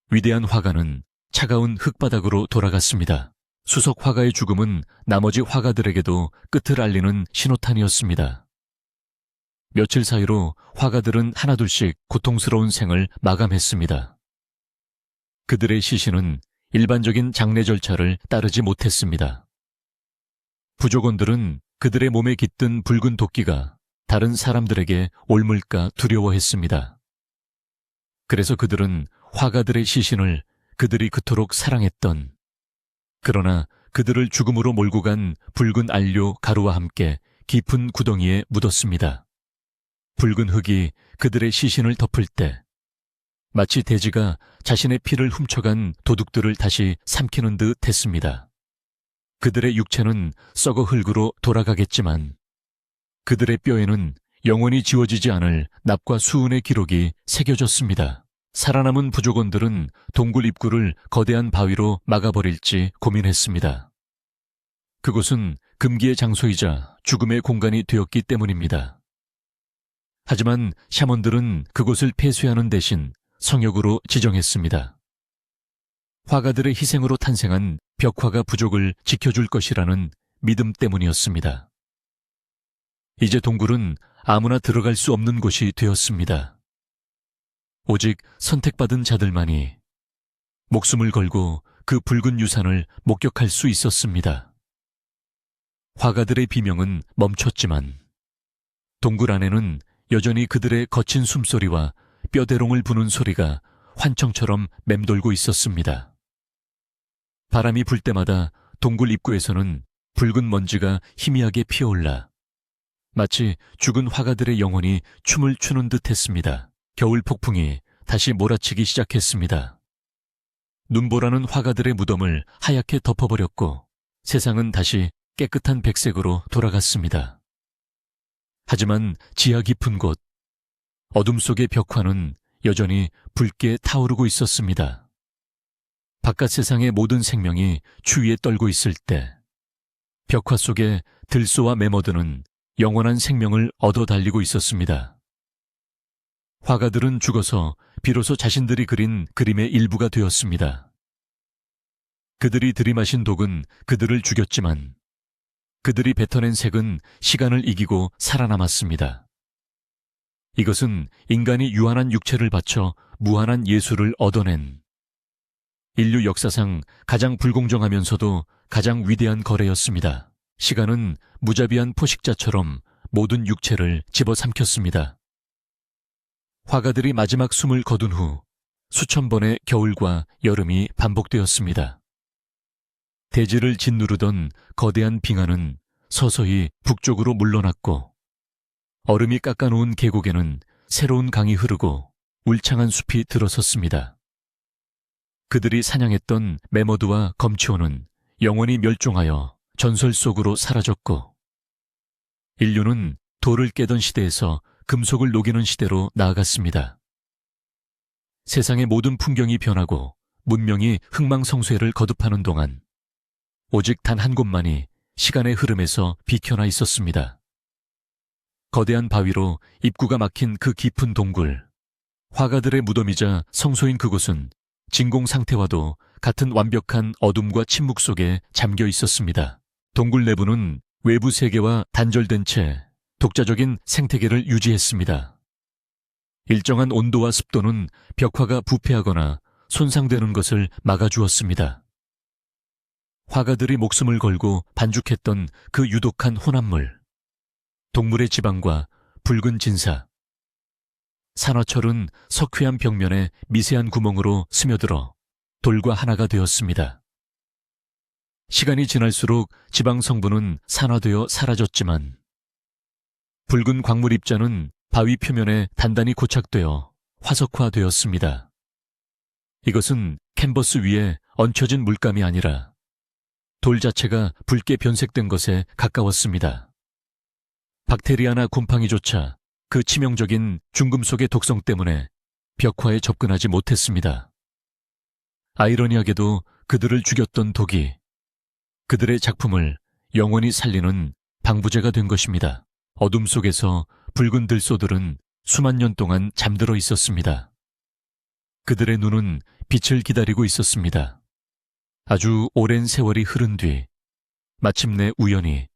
Speaker 1: 위대한 화가는 차가운 흙바닥으로 돌아갔습니다. 수석 화가의 죽음은 나머지 화가들에게도 끝을 알리는 신호탄이었습니다. 며칠 사이로 화가들은 하나둘씩 고통스러운 생을 마감했습니다. 그들의 시신은 일반적인 장례 절차를 따르지 못했습니다. 부족원들은 그들의 몸에 깃든 붉은 도끼가 다른 사람들에게 옮을까 두려워했습니다. 그래서 그들은 화가들의 시신을 그들이 그토록 사랑했던 그러나 그들을 죽음으로 몰고 간 붉은 안료 가루와 함께 깊은 구덩이에 묻었습니다. 붉은 흙이 그들의 시신을 덮을 때 마치 돼지가 자신의 피를 훔쳐간 도둑들을 다시 삼키는 듯 했습니다. 그들의 육체는 썩어 흙으로 돌아가겠지만 그들의 뼈에는 영원히 지워지지 않을 납과 수은의 기록이 새겨졌습니다. 살아남은 부족원들은 동굴 입구를 거대한 바위로 막아버릴지 고민했습니다. 그곳은 금기의 장소이자 죽음의 공간이 되었기 때문입니다. 하지만 샤먼들은 그곳을 폐쇄하는 대신 성역으로 지정했습니다. 화가들의 희생으로 탄생한 벽화가 부족을 지켜줄 것이라는 믿음 때문이었습니다. 이제 동굴은 아무나 들어갈 수 없는 곳이 되었습니다. 오직 선택받은 자들만이 목숨을 걸고 그 붉은 유산을 목격할 수 있었습니다. 화가들의 비명은 멈췄지만 동굴 안에는 여전히 그들의 거친 숨소리와 뼈대롱을 부는 소리가 환청처럼 맴돌고 있었습니다. 바람이 불 때마다 동굴 입구에서는 붉은 먼지가 희미하게 피어올라 마치 죽은 화가들의 영혼이 춤을 추는 듯 했습니다. 겨울 폭풍이 다시 몰아치기 시작했습니다. 눈보라는 화가들의 무덤을 하얗게 덮어버렸고 세상은 다시 깨끗한 백색으로 돌아갔습니다. 하지만 지하 깊은 곳, 어둠 속의 벽화는 여전히 붉게 타오르고 있었습니다. 바깥 세상의 모든 생명이 추위에 떨고 있을 때 벽화 속에 들소와 매머드는 영원한 생명을 얻어 달리고 있었습니다. 화가들은 죽어서 비로소 자신들이 그린 그림의 일부가 되었습니다. 그들이 들이마신 독은 그들을 죽였지만 그들이 뱉어낸 색은 시간을 이기고 살아남았습니다. 이것은 인간이 유한한 육체를 바쳐 무한한 예술을 얻어낸 인류 역사상 가장 불공정하면서도 가장 위대한 거래였습니다. 시간은 무자비한 포식자처럼 모든 육체를 집어삼켰습니다. 화가들이 마지막 숨을 거둔 후 수천 번의 겨울과 여름이 반복되었습니다. 대지를 짓누르던 거대한 빙하는 서서히 북쪽으로 물러났고 얼음이 깎아놓은 계곡에는 새로운 강이 흐르고 울창한 숲이 들어섰습니다. 그들이 사냥했던 매머드와 검치오는 영원히 멸종하여 전설 속으로 사라졌고 인류는 돌을 깨던 시대에서 금속을 녹이는 시대로 나아갔습니다. 세상의 모든 풍경이 변하고 문명이 흥망성쇠를 거듭하는 동안 오직 단 한 곳만이 시간의 흐름에서 비켜나 있었습니다. 거대한 바위로 입구가 막힌 그 깊은 동굴, 화가들의 무덤이자 성소인 그곳은 진공 상태와도 같은 완벽한 어둠과 침묵 속에 잠겨 있었습니다. 동굴 내부는 외부 세계와 단절된 채 독자적인 생태계를 유지했습니다. 일정한 온도와 습도는 벽화가 부패하거나 손상되는 것을 막아주었습니다. 화가들이 목숨을 걸고 반죽했던 그 유독한 혼합물, 동물의 지방과 붉은 진사, 산화철은 석회암 벽면에 미세한 구멍으로 스며들어 돌과 하나가 되었습니다. 시간이 지날수록 지방 성분은 산화되어 사라졌지만 붉은 광물 입자는 바위 표면에 단단히 고착되어 화석화되었습니다. 이것은 캔버스 위에 얹혀진 물감이 아니라 돌 자체가 붉게 변색된 것에 가까웠습니다. 박테리아나 곰팡이조차 그 치명적인 중금속의 독성 때문에 벽화에 접근하지 못했습니다. 아이러니하게도 그들을 죽였던 독이 그들의 작품을 영원히 살리는 방부제가 된 것입니다. 어둠 속에서 붉은 들소들은 수만 년 동안 잠들어 있었습니다. 그들의 눈은 빛을 기다리고 있었습니다. 아주 오랜 세월이 흐른 뒤 마침내 우연히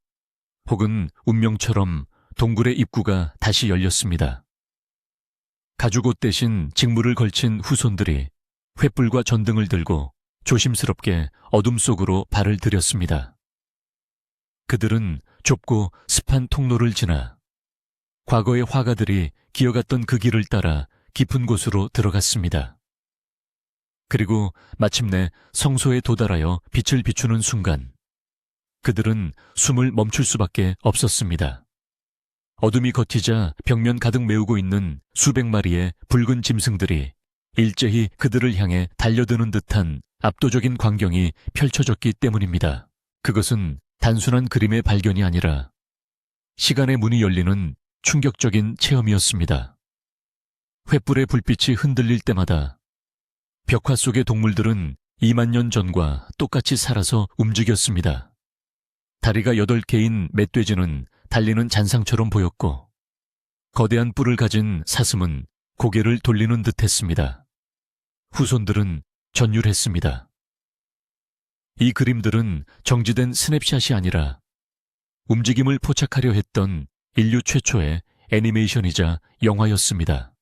Speaker 1: 혹은 운명처럼 동굴의 입구가 다시 열렸습니다. 가죽옷 대신 직물을 걸친 후손들이 횃불과 전등을 들고 조심스럽게 어둠 속으로 발을 들였습니다. 그들은 좁고 습한 통로를 지나 과거의 화가들이 기어갔던 그 길을 따라 깊은 곳으로 들어갔습니다. 그리고 마침내 성소에 도달하여 빛을 비추는 순간 그들은 숨을 멈출 수밖에 없었습니다. 어둠이 걷히자 벽면 가득 메우고 있는 수백 마리의 붉은 짐승들이 일제히 그들을 향해 달려드는 듯한 압도적인 광경이 펼쳐졌기 때문입니다. 그것은 단순한 그림의 발견이 아니라 시간의 문이 열리는 충격적인 체험이었습니다. 횃불의 불빛이 흔들릴 때마다 벽화 속의 동물들은 2만 년 전과 똑같이 살아서 움직였습니다. 다리가 8개인 멧돼지는 달리는 잔상처럼 보였고 거대한 뿔을 가진 사슴은 고개를 돌리는 듯했습니다. 후손들은 전율했습니다. 이 그림들은 정지된 스냅샷이 아니라 움직임을 포착하려 했던 인류 최초의 애니메이션이자 영화였습니다.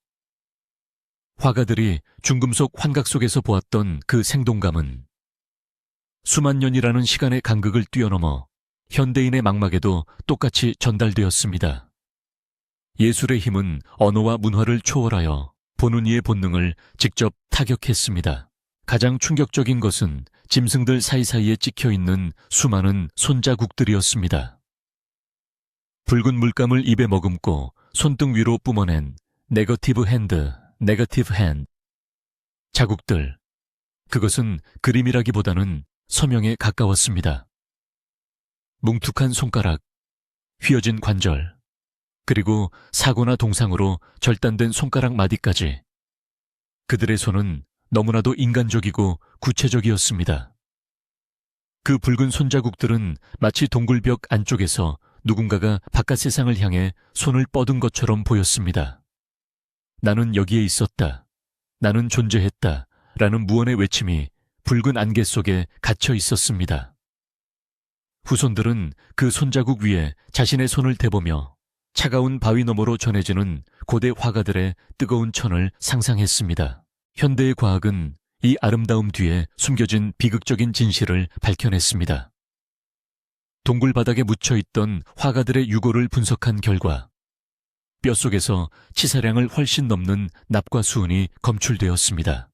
Speaker 1: 화가들이 중금속 환각 속에서 보았던 그 생동감은 수만 년이라는 시간의 간극을 뛰어넘어 현대인의 망막에도 똑같이 전달되었습니다. 예술의 힘은 언어와 문화를 초월하여 보는 이의 본능을 직접 타격했습니다. 가장 충격적인 것은 짐승들 사이사이에 찍혀있는 수많은 손자국들이었습니다. 붉은 물감을 입에 머금고 손등 위로 뿜어낸 네거티브 핸드, 네거티브 핸드. 자국들. 그것은 그림이라기보다는 서명에 가까웠습니다. 뭉툭한 손가락, 휘어진 관절, 그리고 사고나 동상으로 절단된 손가락 마디까지. 그들의 손은 너무나도 인간적이고 구체적이었습니다. 그 붉은 손자국들은 마치 동굴벽 안쪽에서 누군가가 바깥 세상을 향해 손을 뻗은 것처럼 보였습니다. 나는 여기에 있었다. 나는 존재했다. 라는 무언의 외침이 붉은 안개 속에 갇혀 있었습니다. 후손들은 그 손자국 위에 자신의 손을 대보며 차가운 바위 너머로 전해지는 고대 화가들의 뜨거운 천을 상상했습니다. 현대의 과학은 이 아름다움 뒤에 숨겨진 비극적인 진실을 밝혀냈습니다. 동굴 바닥에 묻혀있던 화가들의 유골을 분석한 결과 뼛속에서 치사량을 훨씬 넘는 납과 수은이 검출되었습니다.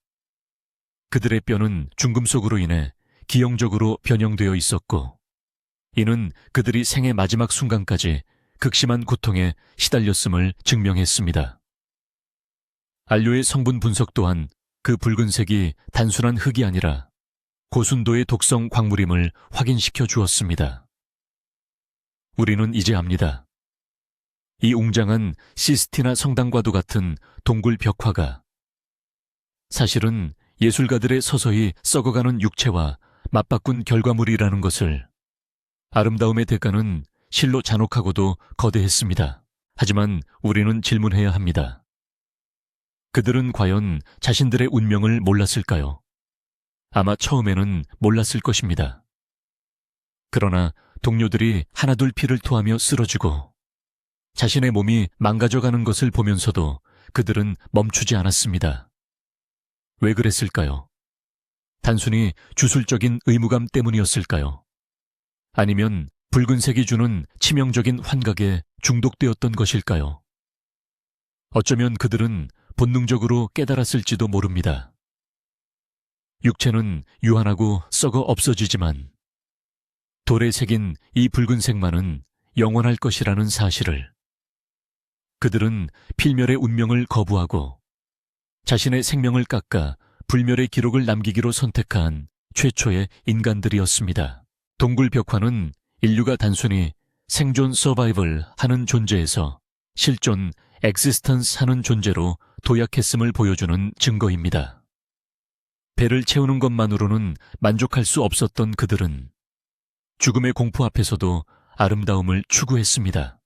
Speaker 1: 그들의 뼈는 중금속으로 인해 기형적으로 변형되어 있었고 이는 그들이 생의 마지막 순간까지 극심한 고통에 시달렸음을 증명했습니다. 안료의 성분 분석 또한 그 붉은색이 단순한 흙이 아니라 고순도의 독성 광물임을 확인시켜 주었습니다. 우리는 이제 압니다. 이 웅장한 시스티나 성당과도 같은 동굴 벽화가 사실은 예술가들의 서서히 썩어가는 육체와 맞바꾼 결과물이라는 것을. 아름다움의 대가는 실로 잔혹하고도 거대했습니다. 하지만 우리는 질문해야 합니다. 그들은 과연 자신들의 운명을 몰랐을까요? 아마 처음에는 몰랐을 것입니다. 그러나 동료들이 하나둘 피를 토하며 쓰러지고 자신의 몸이 망가져가는 것을 보면서도 그들은 멈추지 않았습니다. 왜 그랬을까요? 단순히 주술적인 의무감 때문이었을까요? 아니면 붉은색이 주는 치명적인 환각에 중독되었던 것일까요? 어쩌면 그들은 본능적으로 깨달았을지도 모릅니다. 육체는 유한하고 썩어 없어지지만 돌에 새긴 이 붉은색만은 영원할 것이라는 사실을. 그들은 필멸의 운명을 거부하고 자신의 생명을 깎아 불멸의 기록을 남기기로 선택한 최초의 인간들이었습니다. 동굴 벽화는 인류가 단순히 생존 서바이벌 하는 존재에서 실존 엑시스턴스 하는 존재로 도약했음을 보여주는 증거입니다. 배를 채우는 것만으로는 만족할 수 없었던 그들은 죽음의 공포 앞에서도 아름다움을 추구했습니다.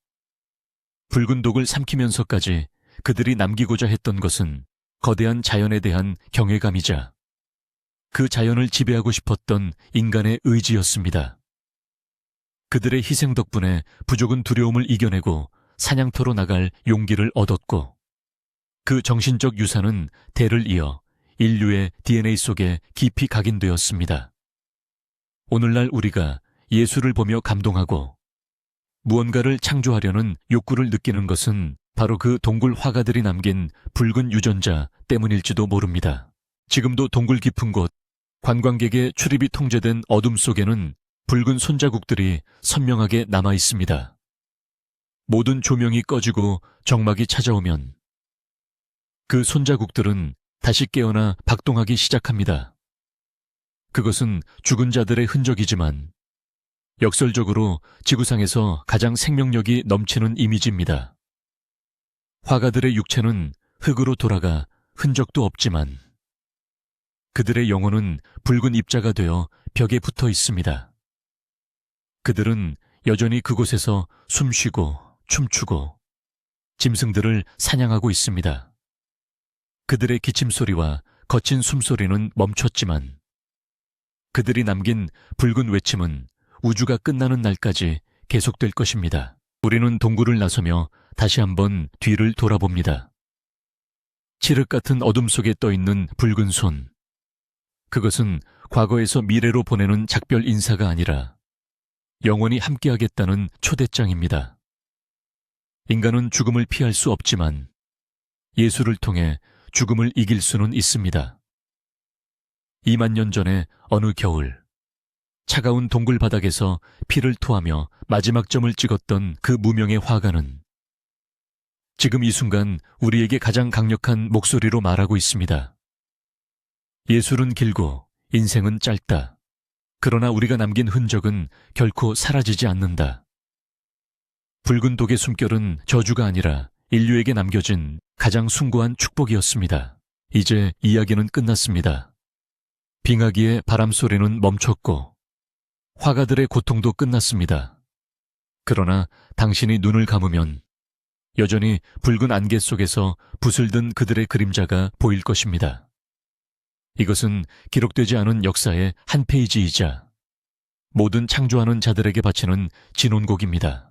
Speaker 1: 붉은 독을 삼키면서까지 그들이 남기고자 했던 것은 거대한 자연에 대한 경외감이자 그 자연을 지배하고 싶었던 인간의 의지였습니다. 그들의 희생 덕분에 부족은 두려움을 이겨내고 사냥터로 나갈 용기를 얻었고 그 정신적 유산은 대를 이어 인류의 DNA 속에 깊이 각인되었습니다. 오늘날 우리가 예술을 보며 감동하고 무언가를 창조하려는 욕구를 느끼는 것은 바로 그 동굴 화가들이 남긴 붉은 유전자 때문일지도 모릅니다. 지금도 동굴 깊은 곳, 관광객의 출입이 통제된 어둠 속에는 붉은 손자국들이 선명하게 남아 있습니다. 모든 조명이 꺼지고 정막이 찾아오면 그 손자국들은 다시 깨어나 박동하기 시작합니다. 그것은 죽은 자들의 흔적이지만 역설적으로 지구상에서 가장 생명력이 넘치는 이미지입니다. 화가들의 육체는 흙으로 돌아가 흔적도 없지만 그들의 영혼은 붉은 입자가 되어 벽에 붙어 있습니다. 그들은 여전히 그곳에서 숨쉬고 춤추고 짐승들을 사냥하고 있습니다. 그들의 기침소리와 거친 숨소리는 멈췄지만 그들이 남긴 붉은 외침은 우주가 끝나는 날까지 계속될 것입니다. 우리는 동굴을 나서며 다시 한번 뒤를 돌아봅니다. 칠흑 같은 어둠 속에 떠있는 붉은 손. 그것은 과거에서 미래로 보내는 작별 인사가 아니라 영원히 함께하겠다는 초대장입니다. 인간은 죽음을 피할 수 없지만 예수를 통해 죽음을 이길 수는 있습니다. 2만 년 전에 어느 겨울, 차가운 동굴 바닥에서 피를 토하며 마지막 점을 찍었던 그 무명의 화가는 지금 이 순간 우리에게 가장 강력한 목소리로 말하고 있습니다. 예술은 길고 인생은 짧다. 그러나 우리가 남긴 흔적은 결코 사라지지 않는다. 붉은 독의 숨결은 저주가 아니라 인류에게 남겨진 가장 숭고한 축복이었습니다. 이제 이야기는 끝났습니다. 빙하기의 바람 소리는 멈췄고 화가들의 고통도 끝났습니다. 그러나 당신이 눈을 감으면 여전히 붉은 안개 속에서 붓을 든 그들의 그림자가 보일 것입니다. 이것은 기록되지 않은 역사의 한 페이지이자 모든 창조하는 자들에게 바치는 진혼곡입니다.